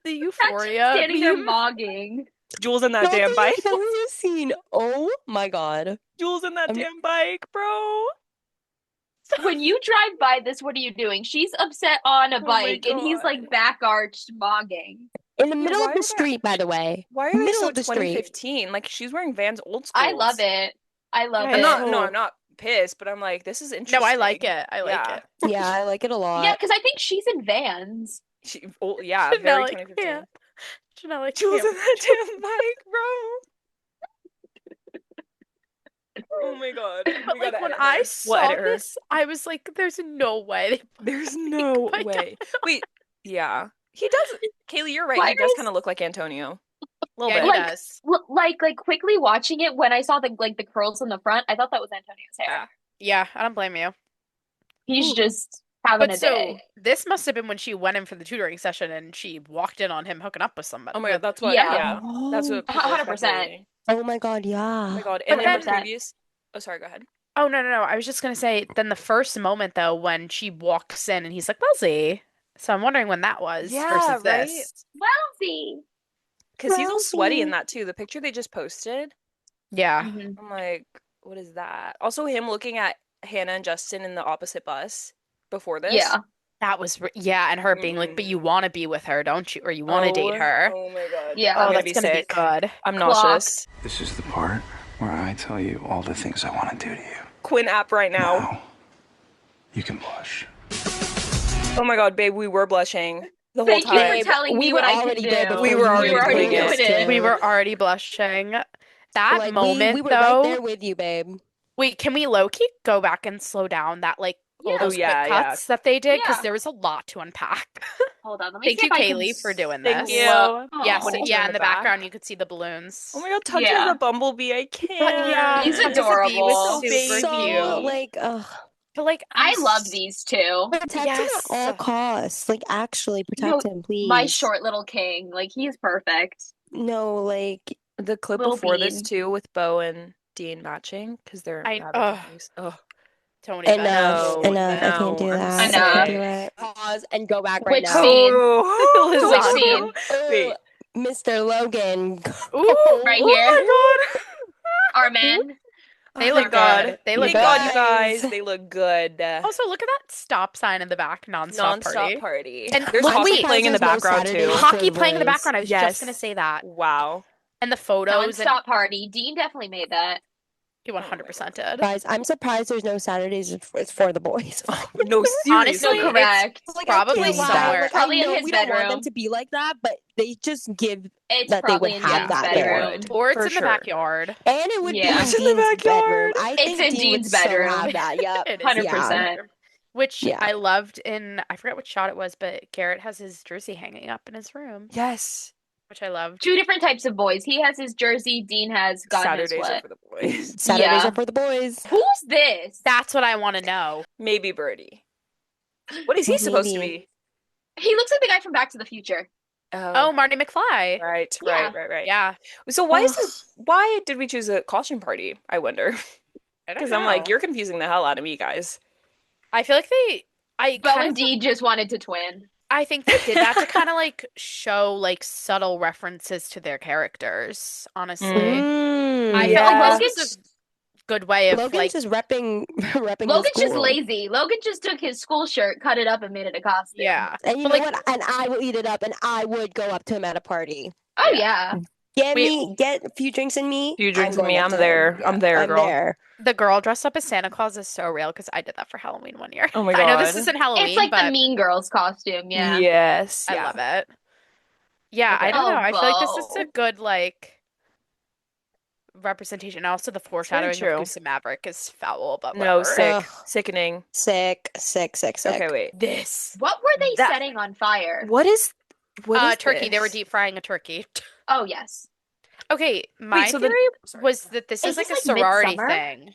the Euphoria Standing there meme. mogging. Jules in that Not damn the bike. Euphoria scene. Oh my god. Jules in that I'm- damn bike, bro. When you drive by this, what are you doing? She's upset on a Oh my bike, and he's like God. back arched mogging. In the middle why of are the they- street, by the way. Why are they Middle so of the street. 2015? Like she's wearing Vans old school. I love it. I love I I'm it. not. know. No, I'm not pissed, but I'm like, this is interesting. No, I like it. I like Yeah. it. Yeah, I like it a lot. Yeah, because I think she's in Vans. Yeah, Chanel very at 2015. camp. Chanel at Jules in camp. that damn bike, bro. Oh my God. But We like gotta when edit I her. We'll saw edit her. this, I was like, "There's no way." They put There's that no bike way. out. Wait, yeah. He does. Kaylee, you're right. Why He does is- kind of look like Antonio. A little Yeah, bit. he Like- does. Like quickly watching it when I saw the curls in the front, I thought that was Antonio's hair. Yeah, I don't blame you. He's Ooh. just having But a so day. this must have been when she went in for the tutoring session and she walked in on him hooking up with somebody. Oh my God, that's what. Yeah. Yeah, that's what. people are 100%. speculating. Oh my god, Oh yeah. my God. And But in the then- previous. Oh, sorry. Go ahead. Oh no, I was just gonna say then the first moment though when she walks in and he's like, "Wellesley." So I'm wondering when that was Yeah, versus right? this. Wellsy. Because he's all sweaty in Rosie. that too. The picture they just posted. Yeah. I'm like, what is that? Also, him looking at Hannah and Justin in the opposite bus before this. Yeah. That was yeah, and her being like, "But you want to be with her, don't you? Or you want to date her?" Oh my God. Yeah. I'm Oh, gonna that's be gonna sick. be good. I'm Clock. nauseous. This is the part where I tell you all the things I want to do to you. Quinn app right now. Now, you can blush. Oh my God, babe, we were blushing the whole Thank you time. for telling we me were what I already could there do. before We were already already doing doing it. it. We were already blushing. That Like moment we were though. right there with you, babe. Wait, can we low key go back and slow down that like all Yeah. those Oh, yeah, quick yeah. cuts that they did? Because Yeah. there was a lot to unpack. Hold on, let me Thank see you, if I can Kaylee, for doing Thank this. you. Yes, When he yeah, turned in the it back. background you could see the balloons. Oh my God, Tug's Yeah. as a bumblebee. I can't. But yeah, He's Tug as a bee adorable. was So super So cute. like, But like, I love these two. protect him Yes. at all costs. Like, actually protect him, please. My short little king. Like, he is perfect. No, like, The clip Little before this bean. too with Bo and Dean matching because they're I- advertising. Oh, Tony. enough, No, enough. I can't do no, I'm that. I sick. can't do it. Pause and go back right Which now. scene? Oh, Which scene? Wait. Mr. Logan. Ooh, Right Oh here. my God. Our men. They Oh look my God. good. They Thank look God, good. you guys. They look good. Also, look at that stop sign in the back, nonstop party. party. And There's look, hockey wait. playing in the There's no background too. Saturdays. Hockey For the playing in the boys. background. I was just gonna say that. Wow. And the photos and Non-stop party. Dean definitely made that. he 100% did. Guys, I'm surprised there's no Saturdays. It's for the boys. No, seriously. Honestly, No, correct. Like, Probably I can't lie. somewhere. Like, Probably I in know his we don't want them bedroom. to be like that, but they just give It's that they would probably in have Dean's that bedroom. there. Or it's For in the sure. backyard. And it would Yeah. be It's in in the Dean's bedroom. backyard. I It's think in Dean Dean's would so bedroom. have that. Yep. It is. 100%. Which Yeah. I loved in, I forget what shot it was, but Garrett has his jersey hanging up in his room, Yes. which I loved. Two different types of boys. He has his jersey. Dean has God knows Saturdays are what. for the boys. Saturdays Yeah. are for the boys. Who's this? That's what I want to know. Maybe Birdie. What is he supposed to Maybe. be? He looks like the guy from Back to the Future. Oh, Marty McFly. right, Yeah. right. Yeah. So why did we choose a costume party? I wonder. I don't Because I'm like, know. you're confusing the hell out of me, guys. I feel like I Bo kind and of, Dean just wanted to twin. I think they did that to kind of like show like subtle references to their characters, honestly. Mm. I Yeah. felt like Logan's, this was a good way of Logan's like just repping the Logan's just school. lazy. Logan just took his school shirt, cut it up, and made it a costume. yeah. And you But, know like- what? And I will eat it up, and I would go up to him at a party. Oh yeah. Get a few drinks in me. Few drinks in going me, up I'm to there. him. I'm there, I'm girl. there. The girl dressed up as Santa Claus is so real because I did that for Halloween one year. Oh my I know this God. isn't Halloween, It's like but the Mean Girls costume. Yeah. Yes. I yeah. love it. Yeah, Okay. I don't know. Oh, I feel like this is a Bo. good like representation. Also, the foreshadowing true. of Goose and Maverick is foul, but No, whatever. sick. Ugh. Sickening. Sick. Okay, wait. This What were they That- setting on fire? What is turkey. They were this? deep frying a turkey. Oh yes. Okay, my so the- theory was that this Is is like this a like sorority Midsummer? thing.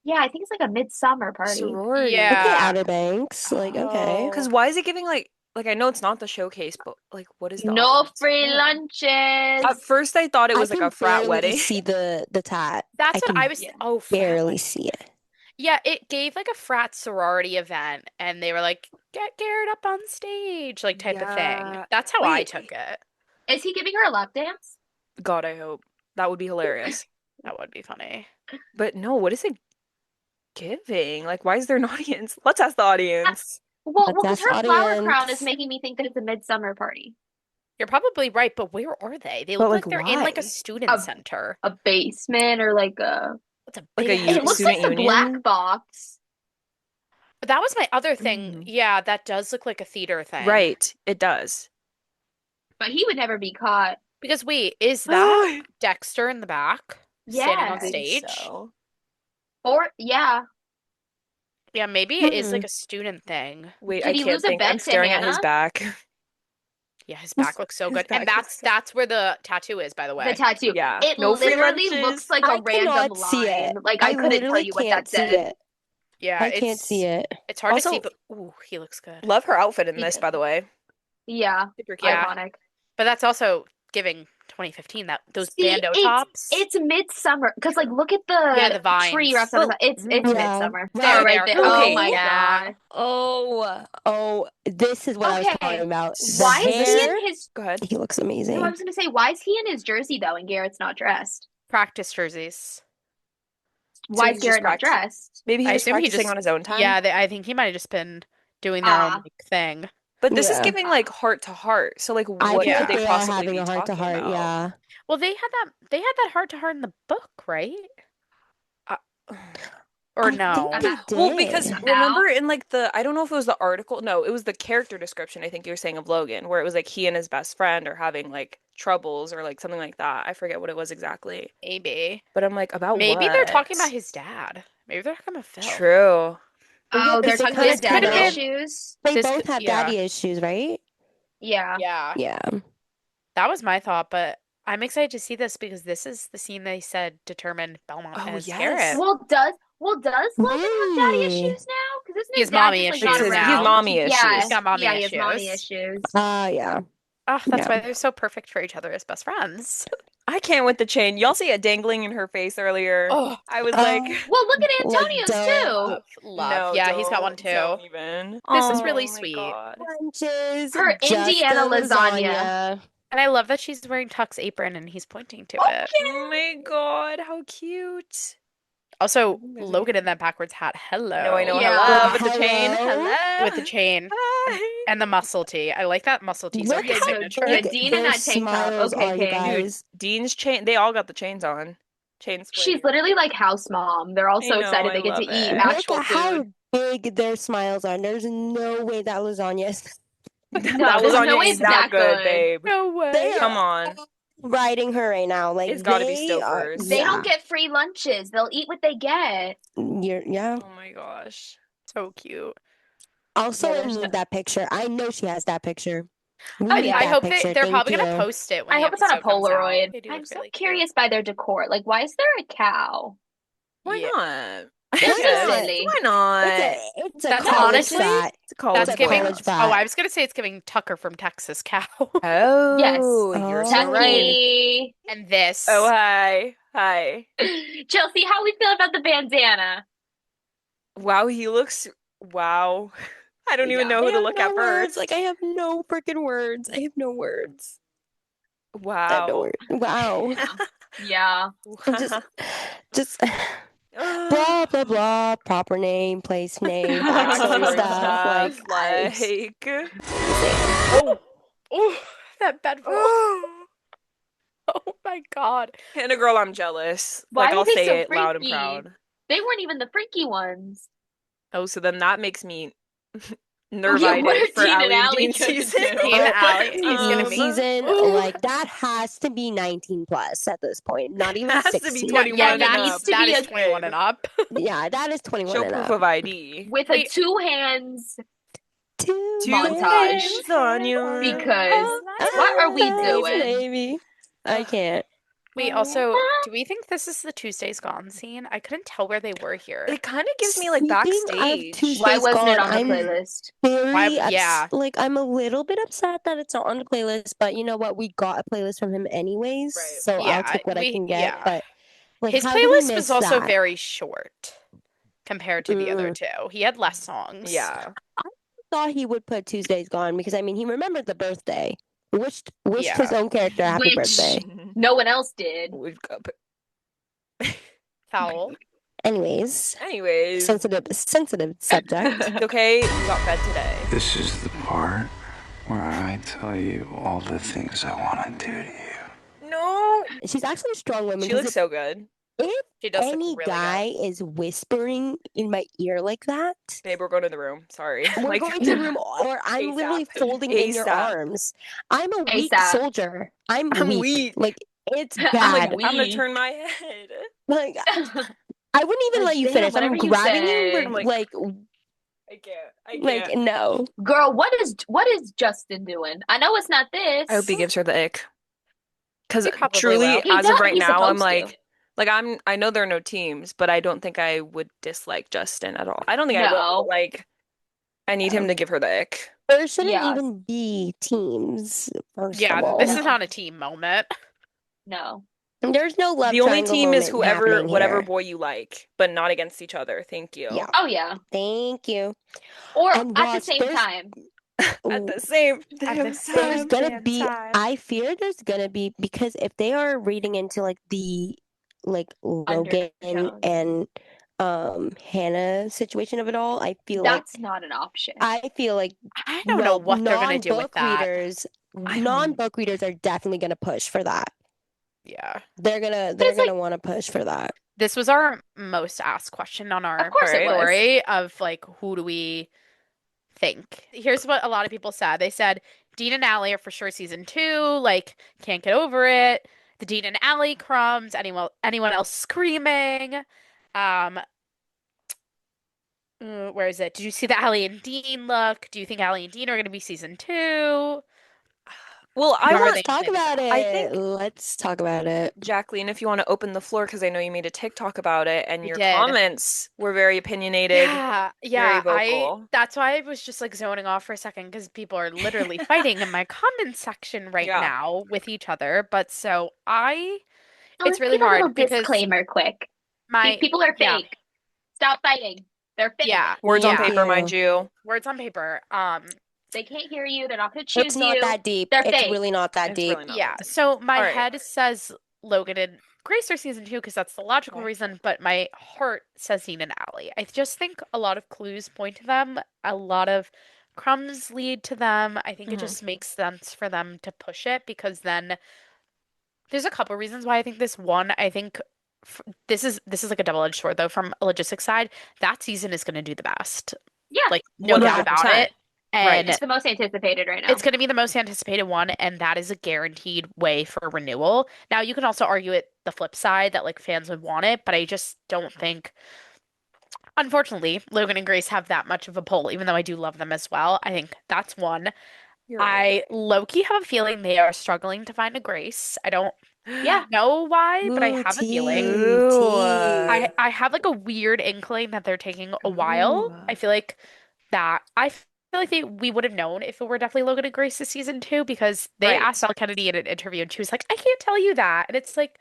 Yeah, I think it's like a midsummer party. sorority. Yeah. Okay, Outer Banks. Like, okay. Because why is it giving like like I know it's not the showcase, but like what is the No office free for? lunches. At first I thought it was I like can a frat barely wedding. see the tat. That's I what I can was. Yeah. Oh, frat barely wedding. see it. Yeah, it gave like a frat sorority event, and they were like, "Get Garrett up on stage," like type of thing. Yeah. That's how I Wait. took it. Is he giving her a lap dance? God, I hope. That would be hilarious. That would be funny. But no, what is it giving? Like, why is there an audience? Let's ask the audience. Well, Let's because ask her flower crown is audience. making me think that it's a midsummer party. You're probably right, but where are they? They But, look like like, they're in like a why? student center. A basement or like a. It's a Like big a ass It looks student like the black union? box. But that was my other thing. Mm. Yeah, that does look like a theater thing. Right, it does. But he would never be caught. Because wait, is that Dexter in the back standing on Yeah. stage? So. Or yeah. Yeah, maybe it is like a student thing. Wait, Did I he can't lose a think. I'm bet to staring at his Hannah? back. Yeah, his back looks so His good. And back looks that's where the tattoo is, by the way. The tattoo. Yeah. It No free literally lunches. looks like a I random cannot see it. line. Like I couldn't tell literally you what can't that see said. Yeah, I can't see it. It's hard to see, Also- but ooh, he looks good. Love her outfit in He this, does. by the way. Yeah. Super cute. Yeah. Iconic. But that's also giving 2015 that those See, bandeau tops. It's midsummer because like look at the Yeah, the vines. tree wrapped on the It's Yeah. midsummer. There, Oh, right there. there. Oh Okay. my Yeah. god. Oh, this is what I was Okay. talking about. The Why is he hair, in his? Go ahead. he looks amazing. No, I was gonna say why is he in his jersey though and Garrett's not dressed? Practice jerseys. Why he's is just Garrett not practicing. dressed? Maybe I he was assume he practicing just- on his own time. Yeah, I think he might have just been doing their own like, thing. But this is Yeah. giving like heart to heart. So like I what think could Yeah. they they are possibly having be a heart to talking heart. about? Yeah. Well, they had that heart to heart in the book, right? Or I no? think they did. Well, because Now? remember in like I don't know if it was the article. No, it was the character description, I think you were saying, of Logan, where it was like he and his best friend are having like troubles or like something like that. I forget what it was exactly. Maybe. But I'm like, about Maybe they're talking what? about his dad. Maybe they're talking about Phil. True. Oh, they're Is it talking about his kinda daddy been- issues. They This both could- have yeah. daddy issues, right? Yeah. Yeah. Yeah. That was my thought, but I'm excited to see this because this is the scene they said determined Belmont Oh, as yes. Garrett. Well, does Logan have daddy Mm. issues now? Because isn't He his has dad mommy just, issues like, not It says around? he has mommy Yeah. issues. He's got mommy Yeah, he has mommy issues. issues. Yeah. Oh, that's Yeah. why they're so perfect for each other as best friends. I can't with the chain. Y'all see it dangling in her face earlier. Oh, I was like, Well, look at Like, Antonio's don't- too. love. Yeah, he's got one don't too. even. This is Oh really my sweet. God. Lunches, Her just Indiana a lasagna. And I love that she's wearing Tuck's apron and he's pointing to it. Oh my God, how cute. Also, Logan in that backwards hat. Hello. No, I know. Yeah. Hello with the chain. Hello. Hello. With the chain Hi. and the muscle tee. I like that muscle tee. So Look his how signature. Yeah, big Dean in their that tank top. smiles Okay, are, you King. guys. Dean's chain. They all got the chains on. Chain split. She's literally like house mom. They're all I so know, excited I they get to love eat it. Look actual at how food. big their smiles are. There's no way that lasagna is. No, that there's lasagna no way is it's that that good, good. babe. No way. They Come are on. riding her right now. Like It's gotta be they are- Stouffer's. They yeah. don't get free lunches. They'll eat what they get. Yeah. Oh my gosh. So cute. Also Yeah, there's in no- that picture, I know she has that picture. We Oh, need yeah. I that hope picture. they're Thank probably going you. to post it when I the hope it's on a episode comes out. Polaroid. They do I'm look so really cute. curious by their decor. Like, why is there a cow? Why Yeah. not? That's Why so not? silly. Why not? It's a That's college honestly- frat. It's a college That's giving. college class. vibe. Oh, I was going to say it's giving Tucker from Texas Cow. Oh, Yes. you're Oh. so right. Tucky. And this. Oh, hi. Hi. Chelsea, how we feel about the bandana? Wow, he looks. Wow. I don't even Yeah. know who I to have look no at words. first. Like I have no freaking words. I have no words. I have no Wow. words. Wow. Yeah. I'm just blah blah blah. Proper name, place name, backstory stuff. Like I Oh, that bed roll. Oh my God. Hannah girl, I'm jealous. Why Like are I'll they say so it loud and freaky? proud. They weren't even the freaky ones. Oh, so then that makes me Yeah, nervited what are for Dean and Allie and Allie Dean gonna season. do? Dean and Allie, he's gonna be- season, like that has to be 19 plus at this point. Not even Has to be 16. 21 Yeah, and that up. needs that be is a- 21 and up. Yeah, that is 21 Show and proof up. of ID. With a two hands Two montage. hands on you. because what are we doing? Baby, I can't. Wait, also, do we think this is the Tuesdays Gone scene? I couldn't tell where they were here. It kind of gives me like Speaking of backstage. Tuesdays Why wasn't it Gone, on the I'm playlist? very Yeah. like I'm a little bit upset that it's not on the playlist, but you know what? We got a playlist from him anyways, Right. so I'll Yeah, take what I can get. yeah. But like, His how did we playlist was miss also that? very short compared to the other two. He had less songs. Yeah. I thought he would put Tuesdays Gone because I mean he remembered the birthday. Wished his Yeah. own character happy Which birthday. no one else did. We've got. Foul. Anyways, Anyways, sensitive subject. okay, you got fed today. This is the part where I tell you all the things I want to do to you. No. She's actually a strong woman. She 'cause looks so good. if She does look any really guy is whispering in my ear like that, Babe, we're going to the room. Sorry. we're Like, going to the room or I'm literally ASAP. folding in your ASAP. arms. I'm a weak ASAP. soldier. I'm weak. Like it's I'm bad. like, I'm gonna we. turn my head. Like I wouldn't even Like, let you say finish. I'm whatever you grabbing say. you, I'm but like, I can't. I like can't. no. Girl, what is Justin doing? I know it's not this. I hope he gives her the ick. Because He probably truly, will. He as of does. right He's now, I'm supposed to. like I know there are no teams, but I don't think I would dislike Justin at all. I don't think I will, No. but like I need him to give her the ick. There shouldn't Yeah. even be teams, first of Yeah, all. this is not a team moment. No. There's no love The only triangle team is moment happening whatever here. boy you like, but not against each other. Thank you. Yeah. Oh yeah. Thank you. Or And at the watch, same time. At the same At damn the same time. there's gonna damn be time. I fear there's gonna be because if they are reading into like the like Logan Undertones. and Hannah situation of it all, I feel That's not an option. I feel like I don't know what they're gonna do with that. non-book readers are definitely gonna push for that. Yeah. They're gonna want to push for that. This was our most asked question on our Of course it was. story of like who do we think? Here's what a lot of people said. They said Dean and Allie are for sure season 2, like can't get over it. The Dean and Allie crumbs, anyone else screaming. Where is it? Did you see the Allie and Dean look? Do you think Allie and Dean are going to be season 2? Well, I How are want they Let's talk gonna do about that? it. I think- Let's talk about it. Jacqueline, if you want to open the floor, because I know you made a TikTok about it, and I your did. comments were very opinionated, very vocal. That's why I was just like zoning off for a second because people are literally fighting in my comment section right Yeah. now with each other. But so it's Let's really give a little hard because disclaimer quick. my People are yeah. fake. Stop fighting. They're fake. Yeah, Words on yeah. paper, mind you. Words on paper. They can't hear you. They're not going to choose It's not you. that deep. They're It's fake. really not that It's deep. really not Yeah. that deep. So my All right. head says Logan and Grace are season 2 because that's the logical Okay. reason, but my heart says Dean and Allie. I just think a lot of clues point to them. A lot of crumbs lead to them. I think it just makes sense for them to push it because then there's a couple reasons why I think this one. I think this is like a double-edged sword though. From a logistics side, that season is going to do the best. Yeah. Like no doubt about 100%. it. And It's the most anticipated right now. it's going to be the most anticipated one, and that is a guaranteed way for renewal. Now, you can also argue it the flip side that like fans would want it, but I just don't think, unfortunately, Logan and Grace have that much of a pull, even though I do love them as well. I think that's one. You're right. I low-key have a feeling they are struggling to find a Grace. I don't Yeah. know why, but I Ooh, have a feeling. Ooh. I have like a weird inkling that they're taking a while. I feel like we would have known if it were definitely Logan and Grace's season 2 because they Right. asked Elle Kennedy in an interview and she was like, I can't tell you that. And it's like,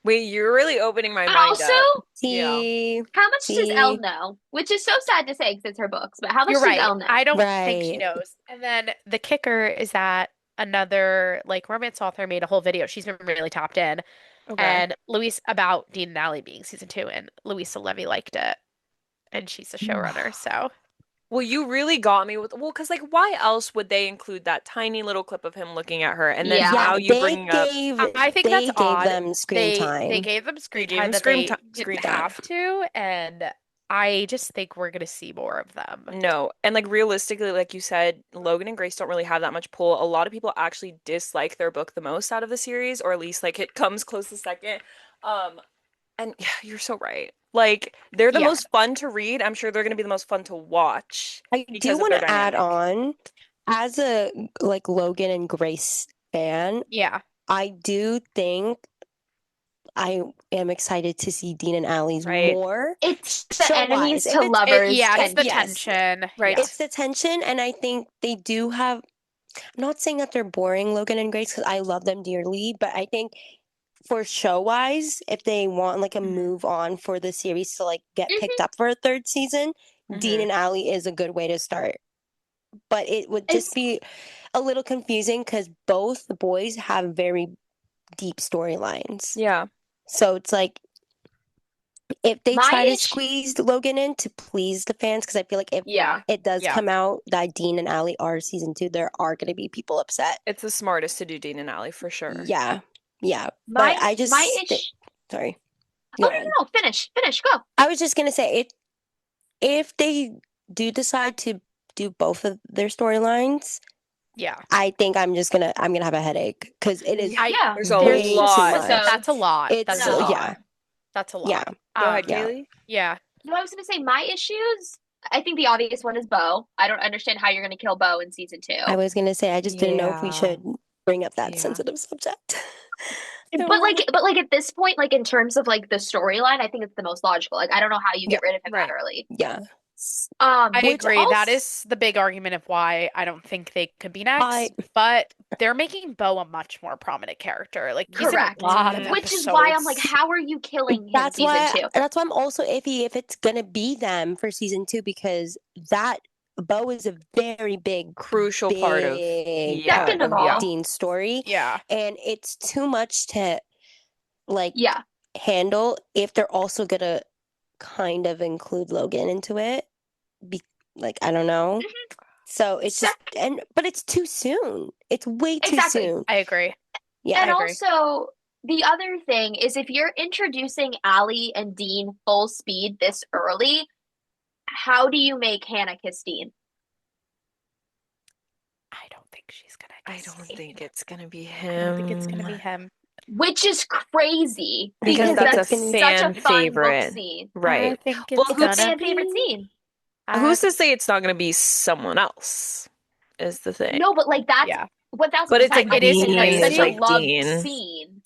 Wait, you're really opening my But mind also, up. See, how much does See. Elle know? Which is so sad to say because it's her books, but how much you're does right. Elle know? I don't think she Right. knows. And then the kicker is that another like romance author made a whole video. She's been really tapped in. Okay. And Luis about Dean and Allie being season 2, and Louisa Levy liked it. And she's a showrunner, so Well, you really got me with because like why else would they include that tiny little clip of him looking at her and then Yeah. now you they bringing up I think they that's gave odd. them screen time. They gave them screen gave time them that screen they ti- didn't screen time. have to, and I just think we're gonna see more of them. No, and like realistically, like you said, Logan and Grace don't really have that much pull. A lot of people actually dislike their book the most out of the series, or at least like it comes close to second. And yeah, you're so right. Like they're the Yeah. most fun to read. I'm sure they're going to be the most fun to watch I because do of want their to add dynamic. on, as a like Logan and Grace fan, Yeah. I do think I am excited to see Dean and Allie's Right. more. It's the enemies Show-wise. to lovers Yeah, it's the tension. tension. Right. Yeah. It's the tension, and I think they do have. I'm not saying that they're boring, Logan and Grace, because I love them dearly, but I think for show-wise, if they want like a move on for the series to like get picked up for a third season, Dean and Allie is a good way to start. But it would just be a little confusing because both the boys have very deep storylines. Yeah. So it's like if they My try to issue- squeeze Logan in to please the fans, because I feel like if it does come out that Dean and Allie are season 2, there are going to be people upset. It's the smartest to do Dean and Allie for sure. Yeah. My But I just sorry. Oh no, finish, go. I was just gonna say if they do decide to do both of their storylines, I think I'm gonna have a headache because it is There's a lot. That's a lot. It's That's a lot. Yeah. Go ahead, Kaylee. Yeah. No, I was gonna say my issues. I think the obvious one is Bo. I don't understand how you're gonna kill Bo in season 2. I was gonna say I just didn't know if we should bring up that sensitive subject. But like at this point, like in terms of like the storyline, I think it's the most logical. Like I don't know how you get rid of him that early. Yeah. I agree. That is the big argument of why I don't think they could be next. But they're making Bo a much more prominent character. Like he's in a lot of Which is episodes. why I'm like, how are you killing him That's season why 2? that's why I'm also iffy if it's gonna be them for season 2 because that Bo is a very crucial part of Dean's story. Yeah. And it's too much to handle if they're also gonna kind of include Logan into it. I don't know. So it's just but it's too soon. It's way too soon. I agree. Yeah. And also the other thing is if you're introducing Allie and Dean full speed this early, how do you make Hannah kiss Dean? I don't think she's gonna I don't think it's gonna be I him. don't think it's gonna be him. Which is crazy because that's a fan such a fun favorite, book scene. right? I think Well, it's who's gonna fan favorite scene? Who's to say it's not gonna be someone else? Is the thing. No, but like that's 1,000%. But it's like I just Dean, think that's it's such like a loved Dean. scene.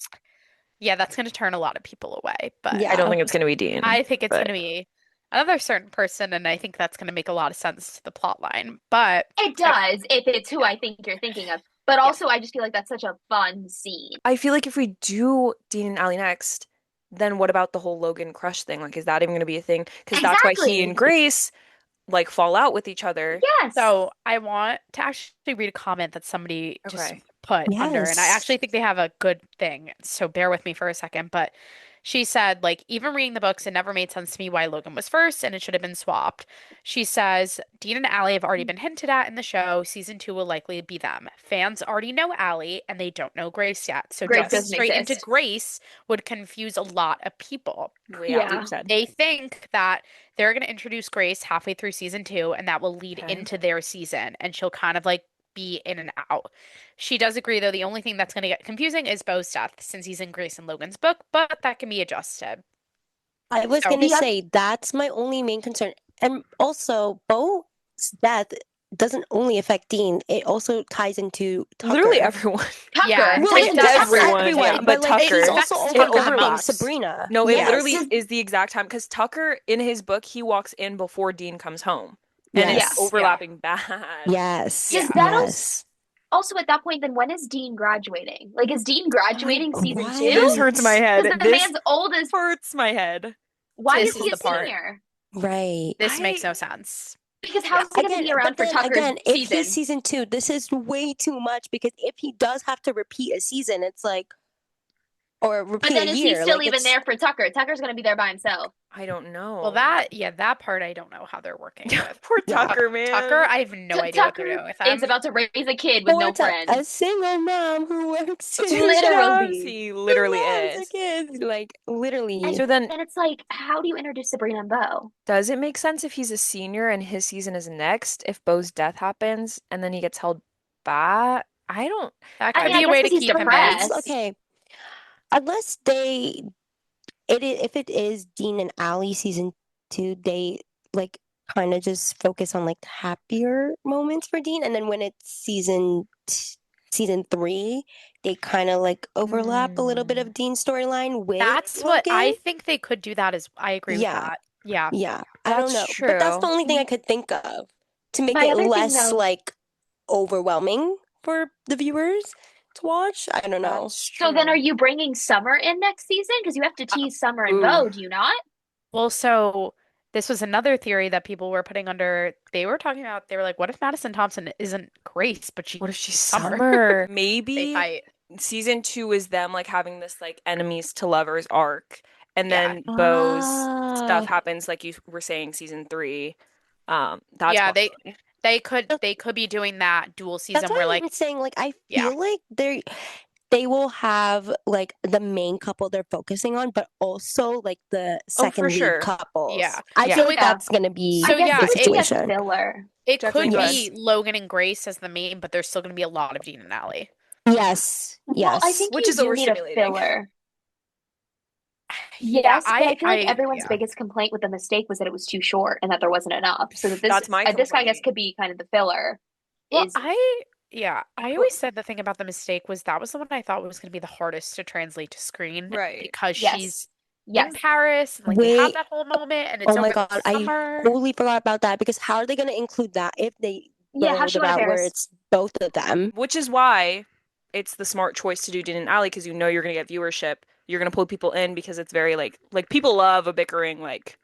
Yeah, that's gonna turn a lot of people away. But I don't think it's gonna be Dean. I think it's gonna be another certain person, and I think that's gonna make a lot of sense to the plot line. But it does if it's who I think you're thinking of. But also, I just feel like that's such a fun scene. I feel like if we do Dean and Allie next, then what about the whole Logan crush thing? Like, is that even going to be a thing? Because that's why he and Grace like fall out with each other. Yes. So I want to actually read a comment that somebody just put under, and I actually think they have a good thing. So bear with me for a second, but she said, like, even reading the books, it never made sense to me why Logan was first and it should have been swapped. She says, Dean and Allie have already been hinted at in the show. Season 2 will likely be them. Fans already know Allie and they don't know Grace yet. So jumping straight into Grace would confuse a lot of people. Yeah. They think that they're going to introduce Grace halfway through season 2 and that will lead into their season and she'll kind of like be in and out. She does agree, though, the only thing that's going to get confusing is Bo's death since he's in Grace and Logan's book, but that can be adjusted. I was going to say that's my only main concern. And also, Bo's death doesn't only affect Dean, it also ties into Tucker. Literally everyone. Tucker. Yeah, well, it does everyone, but Tucker. He's also overlapping Sabrina. No, it literally is the exact time because Tucker, in his book, he walks in before Dean comes home. And it's overlapping bad. Yes. Does that also at that point, then when is Dean graduating? Like, is Dean graduating season 2? This hurts my head. The man's old as hurts my head. Why is he a senior? Right. This makes no sense. Because how's he going to be around for Tucker's season? If he's season 2, this is way too much because if he does have to repeat a season, it's like, or repeat a year. But then is he still even there for Tucker? Tucker's going to be there by himself. I don't know. Well, that part I don't know how they're working with. Poor Tucker, man. Tucker, I have no idea what they're doing with him. Is about to raise a kid with no friends. A single mom who works two literally. jobs. He literally is. Kids. Like, literally. And so then it's like, how do you introduce Sabrina and Bo? Does it make sense if he's a senior and his season is next, if Bo's death happens and then he gets held back? I don't. That could be a way to keep him in. Okay. Unless if it is Dean and Allie season 2, they like kind of just focus on like happier moments for Dean, and then when it's season season 3, they kind of like overlap a little bit of Dean's storyline with That's what I Logan. think they could do that as I agree with Yeah, that. Yeah. yeah. I don't That's know, but that's the true. only thing I could think of to make My it other thing, less though, like overwhelming for the viewers to watch. I don't know. That's so then are true. you bringing Summer in next season? Because you have to tease Summer and Ooh. Bo, do you not? Well, so this was another theory that people were putting under, they were talking about, they were like, what if Madison Thompson isn't Grace, but What if she's she's Summer? Summer? They Maybe fight. season 2 is them like having this like enemies to lovers arc, and Yeah. then Bo's stuff Ah, happens like you were saying season 3. That's Yeah, possible. they could be doing that dual that's season where why like I'm saying like I yeah, feel like they will have like the main couple they're focusing on, but also like the Oh, for second lead sure. yeah. couples. I Yeah. feel So like it Yeah. that's gonna be I so guess yeah, it the would be a situation. filler. it Jacqueline, could go Yes. be ahead. Logan and Grace as the main, but there's still gonna be a lot of Dean and Allie. Yes. Well, I Yes. think Which you is do need a overstimulating. filler. Yeah, Yes, but I feel like everyone's yeah. biggest complaint with the mistake was that it was too short and that there wasn't enough. So that That's my this I guess complaint. could be kind of the filler. Well, Is I Well, always said the thing about the mistake was that was the one I thought was going to be the hardest to translate to screen right. because yes, she's in yes. Paris and like they have Wait. that whole moment and it's Oh my over the God. I summer. totally forgot about that because how are they gonna include that if they Yeah, go how's she the going to route where Paris? it's both of them? Which is why it's the smart choice to do Dean and Allie because you know you're gonna get viewership. You're gonna pull people in because it's very like people love a bickering like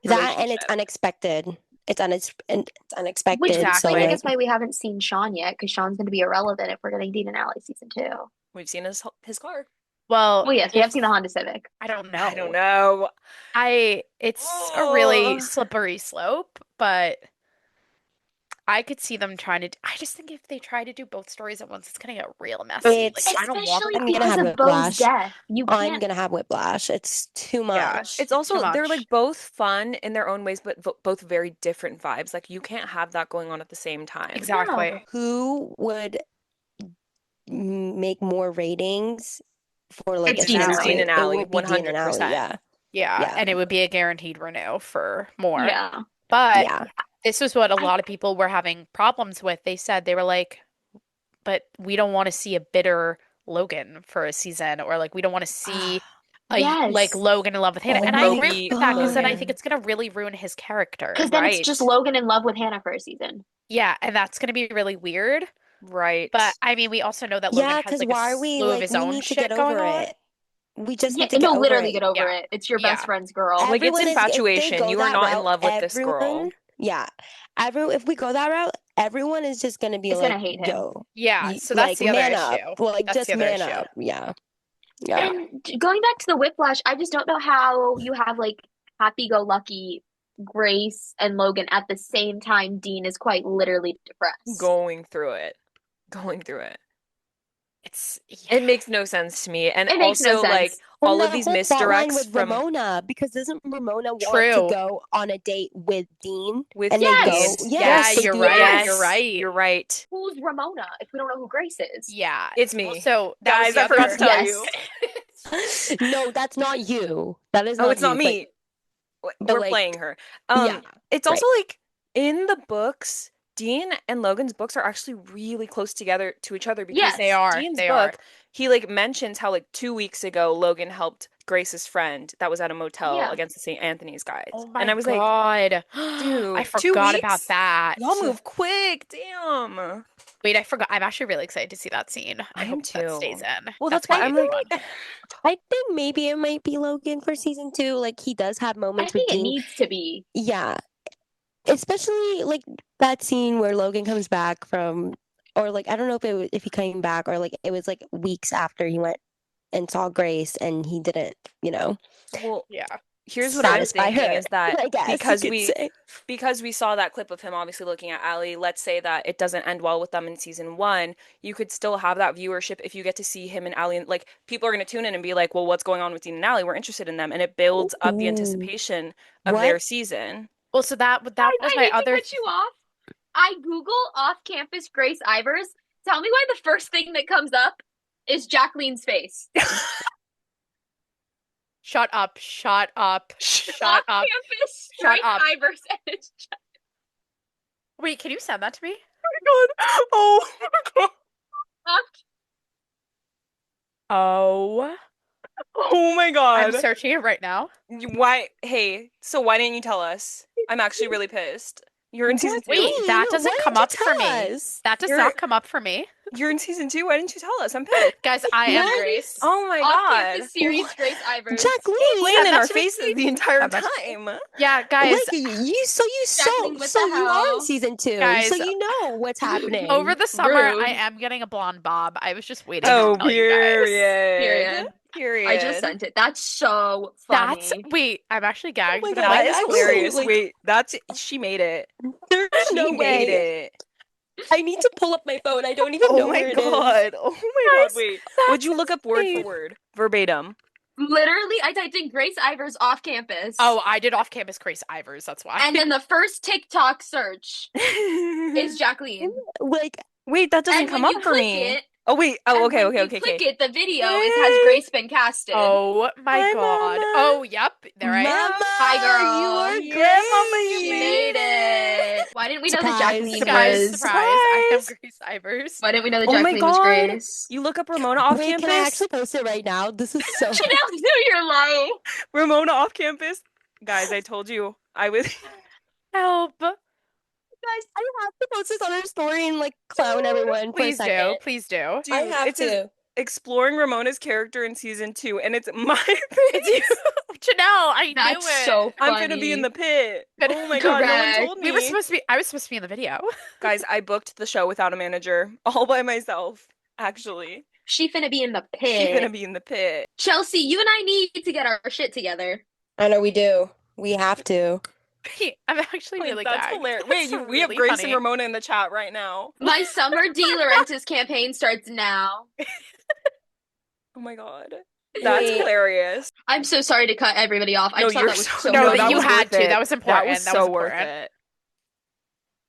That and it's relationship. unexpected. It's Which would unexpected. So explain, I Exactly. like, guess, why we haven't seen Sean yet, because Sean's going to be irrelevant if we're getting Dean and Allie season 2. We've seen his car. Well, Well, yes, we have if seen the Honda Civic. I don't I don't know. know. It's a really Oh, slippery slope, but I could see them trying to I just think if they try to do both stories at once, it's going to get real messy. Like it's I don't want Especially I'm gonna that. because have of Bo's whiplash. death. You I'm can't. gonna have whiplash. It's too Yeah, much. it's it's too also they're much. like both fun in their own ways, but both very different vibes. Like you can't have that going on at the same time. Exactly. No. Who would make more ratings for like It's a Dean and Dean and season It's Dean two? Allie. and It Allie, would be Dean and Allie. 100%. Yeah, Yeah, yeah, and it would be a guaranteed renew for more. Yeah. But yeah. this was what a I lot of people were having problems with. They said they were like, but we don't want to see a bitter Logan for a season, or like we don't want to see like yes. Logan in love with Hannah. Oh And I my agree Loki, with that because then I God. think Logan. it's gonna really ruin his character. Because then it's just Right. Logan in love with Hannah for a season. Yeah, and that's gonna be really weird. But Right. I mean, we also know that Logan Yeah, has because like a why are we slew of like his we own need to get shit going over on. it. We just Yeah, need to get no, over literally it. get over Yeah. it. It's your best Yeah. friend's girl. Like it's Everyone is if they infatuation. go You are that not in route, love with this everyone, girl. yeah. If we go that route, everyone is just gonna be Is gonna like, hate him. yo, Yeah, so that's like the other man up. issue. Like That's the just other man issue. up. Yeah. Yeah. And going back to the Whiplash, I just don't know how you have like happy-go-lucky Grace and Logan at the same time. Dean is quite literally depressed. Going through it. Going through it. It's yeah. It makes no sense to me. And It makes no also like sense. And all the of these whole plot line misdirects with from Ramona, because doesn't Ramona want to True. go on a date with Dean? with And they Dean. go, Yes. Yeah, yes, they you're do right. that. You're Yes, right. you're right. Who's Ramona if we don't know who Grace is? Yeah. It's Well, me. so that was Guys, the I forgot to other. tell Yes. you. No, that's not you. That is Oh, not it's not you. me. But We're like, playing her. yeah, It's right. also like in the books, Dean and Logan's books are actually really close together to each other because They Yes. are. Dean's They are. book, he like mentions how like 2 weeks ago Logan helped Grace's friend that was at a motel Yeah. against the St. Anthony's guys. Oh And my I was like, God. I dude, two forgot about weeks? that. Y'all move quick, damn. Wait, I forgot. I'm actually really excited to see that scene. I I am hope that stays too. in. Well, That's that's why gonna be I I'm a good like, one. think I think maybe it might be Logan for season 2. Like he does have I moments with think it Dean. needs to be. Yeah. Especially like that scene where Logan comes back from or like I don't know if he came back or like it was like weeks after he went and saw Grace and he didn't, well, Yeah. here's what I'm satisfy thinking her. is that I guess you could say. because we saw that clip of him obviously looking at Allie, let's say that it doesn't end well with them in season 1, you could still have that viewership if you get to see him and Allie and like people are going to tune in and be like, "Well, what's going on with Dean and Allie? We're interested in them." And it builds up the Ooh. anticipation of their What? season. Well, so that was I my hate to other. cut you off. I Google off-campus Grace Ivers. Tell me why the first thing that comes up is Jacqueline's face. Shut up. Shut up. Shut up. Off-campus Shut Grace up. Ivers. And it's Wait, can you send that to me? Oh my god. Oh, Oh my I'm god. searching it right now. Why? Hey, so why didn't you tell us? I'm actually really pissed. You're in season 2? Wait, that doesn't why come didn't up you for tell me. us? That does You're not come up for me. you're in season 2? Why didn't you tell us? I'm pissed. Guys, I am What? Grace. Oh my god. Off-campus series, Grace Ivers. Jacqueline, Playing in our much of a faces the entire That much of a- time. Yeah, guys, Jacqueline, what the you are in hell? season 2, so guys, you know what's happening. over the summer, I Rude. am getting a blonde bob. I was just waiting Oh, to tell you guys. period. Period. I just sent it. That's so That's funny. wait, I'm actually gagged, my but God, I'm That like, is actually, hilarious. like- Wait, she made it. There's She no made way. it. I need to pull up my phone. I don't even Oh know my where it is. god. Oh my god. Guys, Wait. that's Would you look up word for insane. word? Verbatim. Literally, I typed in Grace Ivers off campus. Oh, I did off-campus Grace Ivers. That's why. And then the first TikTok search is Jacqueline. Like, Wait, that doesn't And come when up you for click me. it, Oh wait. Oh, and okay, when okay, you okay, click okay. it, the video, it has Grace been casted. Oh my Hi, god. Mama. Oh, yep. There I am. Mama, Hi, girl. you are Yeah, Mama, you She made made it. Why didn't we know that Surprise. Jacqueline Guys, was? surprise. I am Surprise. Grace Ivers. Why didn't we know that Oh my Jacqueline was god. Grace? You look up Ramona off Wait, campus? can I actually post it right now? This is so. She knows who you're lying. Ramona off campus? Guys, I told you. I was Help. Guys, I have to post this on our story and like clown everyone for a Please do. second. Please do. Dude, I have it says to. exploring Ramona's character in season 2, and it's my It's face. you. Janelle, I That's knew it. so funny. I'm gonna be in the pit. But- Oh my god, no one Correct. told me. We were supposed to be I was supposed to be in the video. Guys, I booked the show without a manager, all by myself, actually. She finna be in the She's pit. gonna be in the pit. Chelsea, you and I need to get our shit together. I know we do. We have to. I'm actually Wait, really that's gagged. hilarious. That's Wait, we have really Grace funny. and Ramona in the chat right now. My summer De Laurentiis campaign starts now. Oh my god. That's Wait. hilarious. I'm so sorry to cut everybody off. I No, just thought you're that was so, so No, no, that that you was had worth to. it. That was important. That was That so was worth important. it.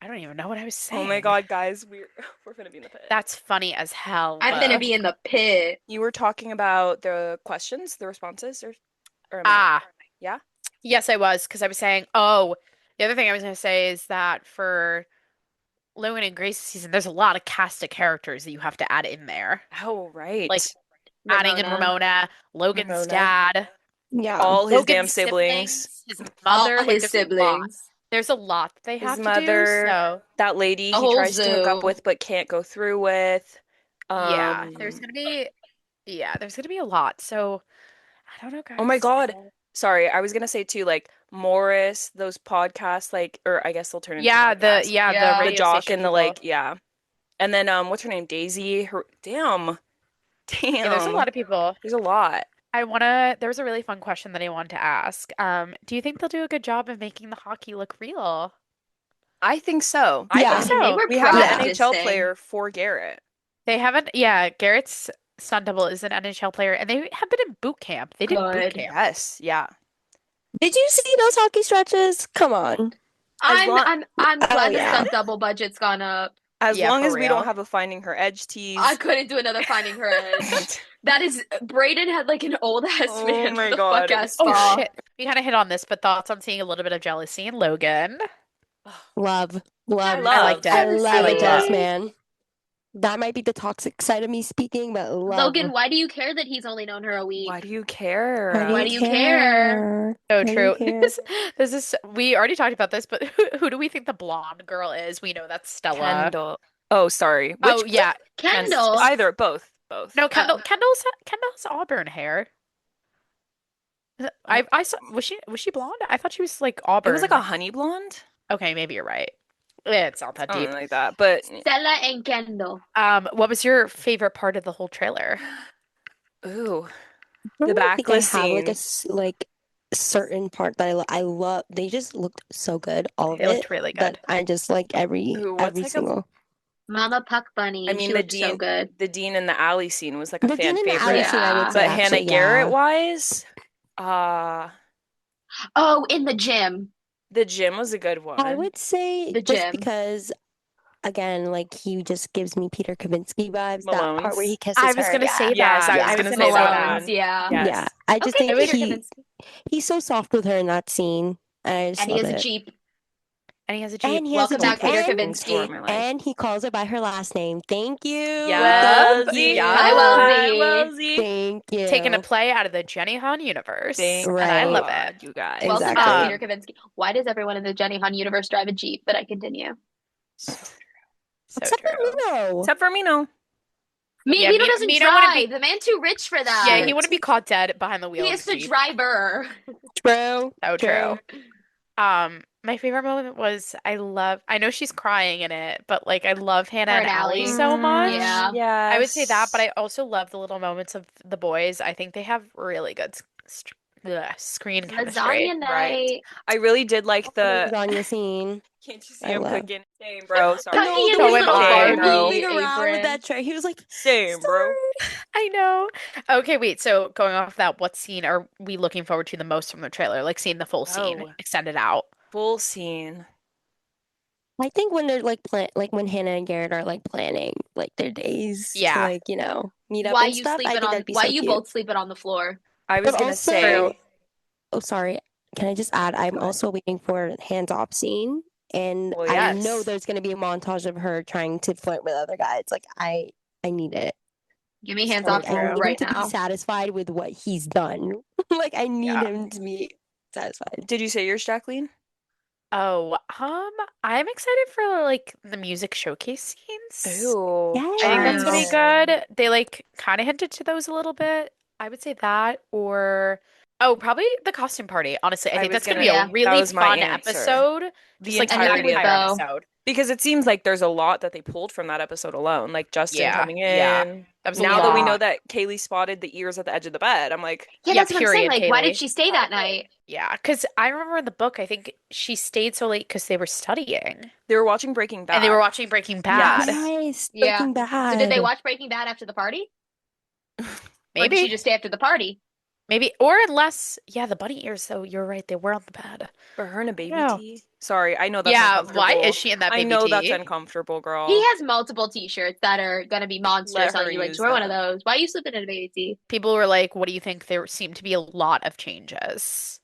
I don't even know what I was saying. Oh my god, guys, we're gonna be in the pit. That's funny as hell. I'm gonna be in the pit. You were talking about the questions, the responses, or am I- Ah. yeah? Yes, I was, because I was saying, oh, the other thing I was going to say is that for Logan and Grace's season, there's a lot of cast of characters that you have to add in there. Oh, right. Like adding in Ramona, Logan's Ramona. dad, Yeah. all his damn Logan's siblings. his mother, All like, his there's a lot. siblings. There's a lot that they His have to mother, do, so that lady The he whole tries to hook up zoo. with but can't go through with. yeah, there's gonna be a lot. So I don't know, guys. Oh my god. Sorry, I was gonna say too, like Morris, those podcasts, like, or I guess they'll turn into Yeah, podcasts. the Yeah. The radio jock station and the people. like, yeah. And then what's her name? Daisy. Damn. Yeah, there's a lot of people. There's a lot. There was a really fun question that I wanted to ask. Do you think they'll do a good job of making the hockey look real? I think so. I Yeah. think I mean, they so. were We have an practicing. NHL player for Garrett. They haven't, yeah, Garrett's stunt double is an NHL player, and they have been in boot camp. They did boot Good. camp. Yes, yeah. Did you see those hockey stretches? Come on. As long- I'm glad yeah. the stunt double budget's gone up. As Yeah, long for as we real. don't have a Finding Her Edge tease. I couldn't do another Finding Her Edge. That is, Braden had like an old ass Oh man my with a God. fuck ass Oh ball. shit. We kind of hit on this, but thoughts on seeing a little bit of jealousy in Logan. Love. I I liked it. I I love liked a jealous it. man. That might be the toxic side of me speaking, but love. Logan, why do you care that he's only known her a week? Why do you care? Why do you care? So Why do you true. care? This is we already talked about this, but who do we think the blonde girl is? We know that's Stella. Kendall. Oh, sorry. Oh yeah. Kendall. Either, both. No, Kendall's auburn hair. I saw was she blonde? I thought she was like It auburn. was like a honey blonde. Okay, maybe you're right. It's not that deep. Something like that. But Stella and Kendall. What was your favorite part of the whole trailer? ooh, I the don't think I backless have like a scene. like certain part that I love. They just looked so good, all of They it. looked really good. But I just like every Ooh, what's like a- single. Mama Puck Bunny. I mean, she the looked so Dean, good. the Dean in the alley scene was like a The fan Dean in the favorite. alley scene, I would Yeah. say, But Hannah actually, Garrett yeah. wise, Oh, in the gym. the gym was a good one. I would say The just gym. because, again, like he just gives me Peter Kavinsky vibes. That part where Malone's. he kisses I was her. gonna Yeah. say Yes, that. I was I gonna was say gonna say that. Malone's, yeah. Yes. Yeah, I just Okay, think Peter Kavinsky. he's so soft with her in that scene. And I just And he love has a it. Jeep. And he has a Jeep. And he has a Welcome back, Jeep, Peter and Things for Kavinsky. my life. and he calls her by her last name. Thank you. Yes. Thank you. Yes. Hi, Hi, Wellesley. Wellesley. Thank you. Taking a play out of the Jenny Han universe. Thank And I love Right. it. God, you guys. Welcome back, Exactly. Peter Kavinsky. Why does everyone in the Jenny Han universe drive a Jeep? But I continue. So Except for true. Mino. Except for Mino. Yeah, Mino doesn't Mino wouldn't drive. be. The man's too rich for Yeah, that. he wouldn't be caught dead behind the wheel He of is the the Jeep. driver. True. So True. true. My favorite moment was I know she's crying in it, but like I love Hannah Her and and Allie Allie. so much. Yeah. I would say that, but Yes. I also love the little moments of the boys. I think they have really good screen chemistry. Lasagna Right. night. I really did like The the. lasagna scene. Can't you see I him love. cooking? Same, bro. Sorry. Tucking No, in the his way am little I, Barbie bro. Barbie moving around with apron. that tray. He was like, Same, bro. sorry. I know. Okay, wait. So going off that, what scene are we looking forward to the most from the trailer? Like seeing the full scene Oh, extended out. full scene. I think when they're like when Hannah and Garrett are like planning like their days to Yeah. like, meet up and stuff, I think that'd be Why so you cute. both sleeping on the floor? I was But gonna say, also, oh, sorry. Can I just add? I'm go ahead. also waiting for hands off scene, and Well, I know yes. there's going to be a montage of her trying to flirt with other guys. Like I need it. Give me hands So off Like I scene true. need him right to be now. satisfied with what he's done. Like I need Yeah. him to be satisfied. Did you say yours, Jacqueline? Oh, I'm excited for like the music showcase scenes. Ooh, I think that's gonna be Yes. good. They like kind of hinted to those a little bit. I would say that, or oh, probably the costume party. Honestly, I I think was that's gonna gonna. be a Yeah. That really was my fun answer. episode. The Just like And the him entirety with of entire that Bo. episode. because it seems like there's a lot that they pulled from that episode alone. Like Justin Yeah, coming yeah. in. That was a Now that we know lot. that Kaylee spotted the ears at the edge of the bed, I'm like, Yeah, Yeah, that's what I'm saying. period, Like, why did Kaylee. she stay that night? Yeah, because I remember in the book, I think she stayed so late because they were studying they were watching Breaking and they were Bad. watching Breaking Bad. Yes. Yes, Yeah. Breaking So did they Bad. watch Breaking Bad after the party? Or did she Maybe, just stay after the party? maybe, or unless, yeah, the bunny ears, though, you're right, they were on the bed. For her in a I don't baby know. tee. Sorry, I know that's Yeah, why is uncomfortable. she in that I baby know that's tee? uncomfortable, He girl. has multiple t-shirts that are gonna be monsters Let on her you. Like, use wear one of them. those. Why are you sleeping in a baby tee? People were like, what do you think? There seemed to be a lot of changes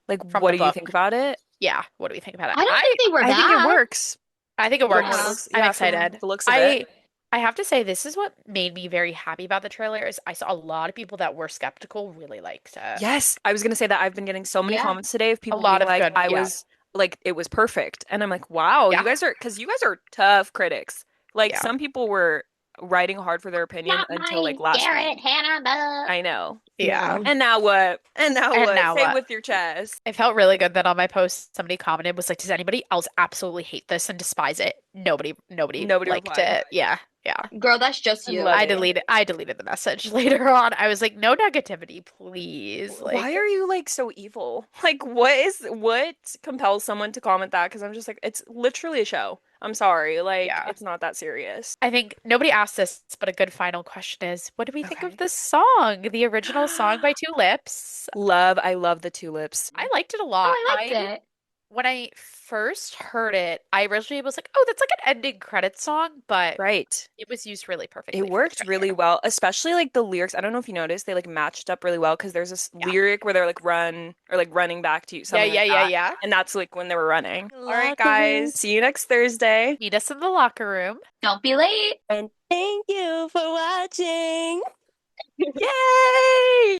Like, from what the do you think book. about it? Yeah, what do we think about it? I don't think they were I think it bad. works I think it from what it Yeah. works. looks. I'm Yeah, from excited. the looks of it. I have to say, this is what made me very happy about the trailer is I saw a lot of people that were skeptical really liked it. Yes, I was gonna say that I've been getting so many Yeah. comments today of A people lot being of like, good, I yeah. was like, it was perfect, and I'm like, wow, Yeah. you guys are, because you guys are tough critics. Like, Yeah. some people were writing hard for their opinion Not until like mine, last Garrett, week. Hannah, Bo. I know. Yeah. And now what? And now And what? now Say it what? with your chest. It felt really good that on my post somebody commented was like, does anybody else absolutely hate this and despise it? Nobody Nobody liked replied. it. Yeah. Yeah. Girl, that's just I'm you. loving. I deleted the message later on. I was like, no negativity, please. Why Like, are you like so evil? Like, what compels someone to comment that? Because I'm just like, it's literally a show. I'm sorry. Like, yeah. it's not that serious. I think nobody asked this, but a good final question is, what do we think of Okay. the song? The original song by Two Lips. I love the tulips. I liked it a Oh, lot. I liked it. When I first heard it, I originally was like, oh, that's like an ending credits song, but Right. it was used really perfectly It for the worked really trailer. well, especially like the lyrics. I don't know if you noticed, they like matched up really well because there's this Yeah. lyric where they're like run or like running back to you, Yeah, something yeah, like yeah, that. yeah. And that's like when they were running. All right, Locker room. guys. See you next Thursday. Meet us in the locker room. Don't be late. And thank you for watching. Yay!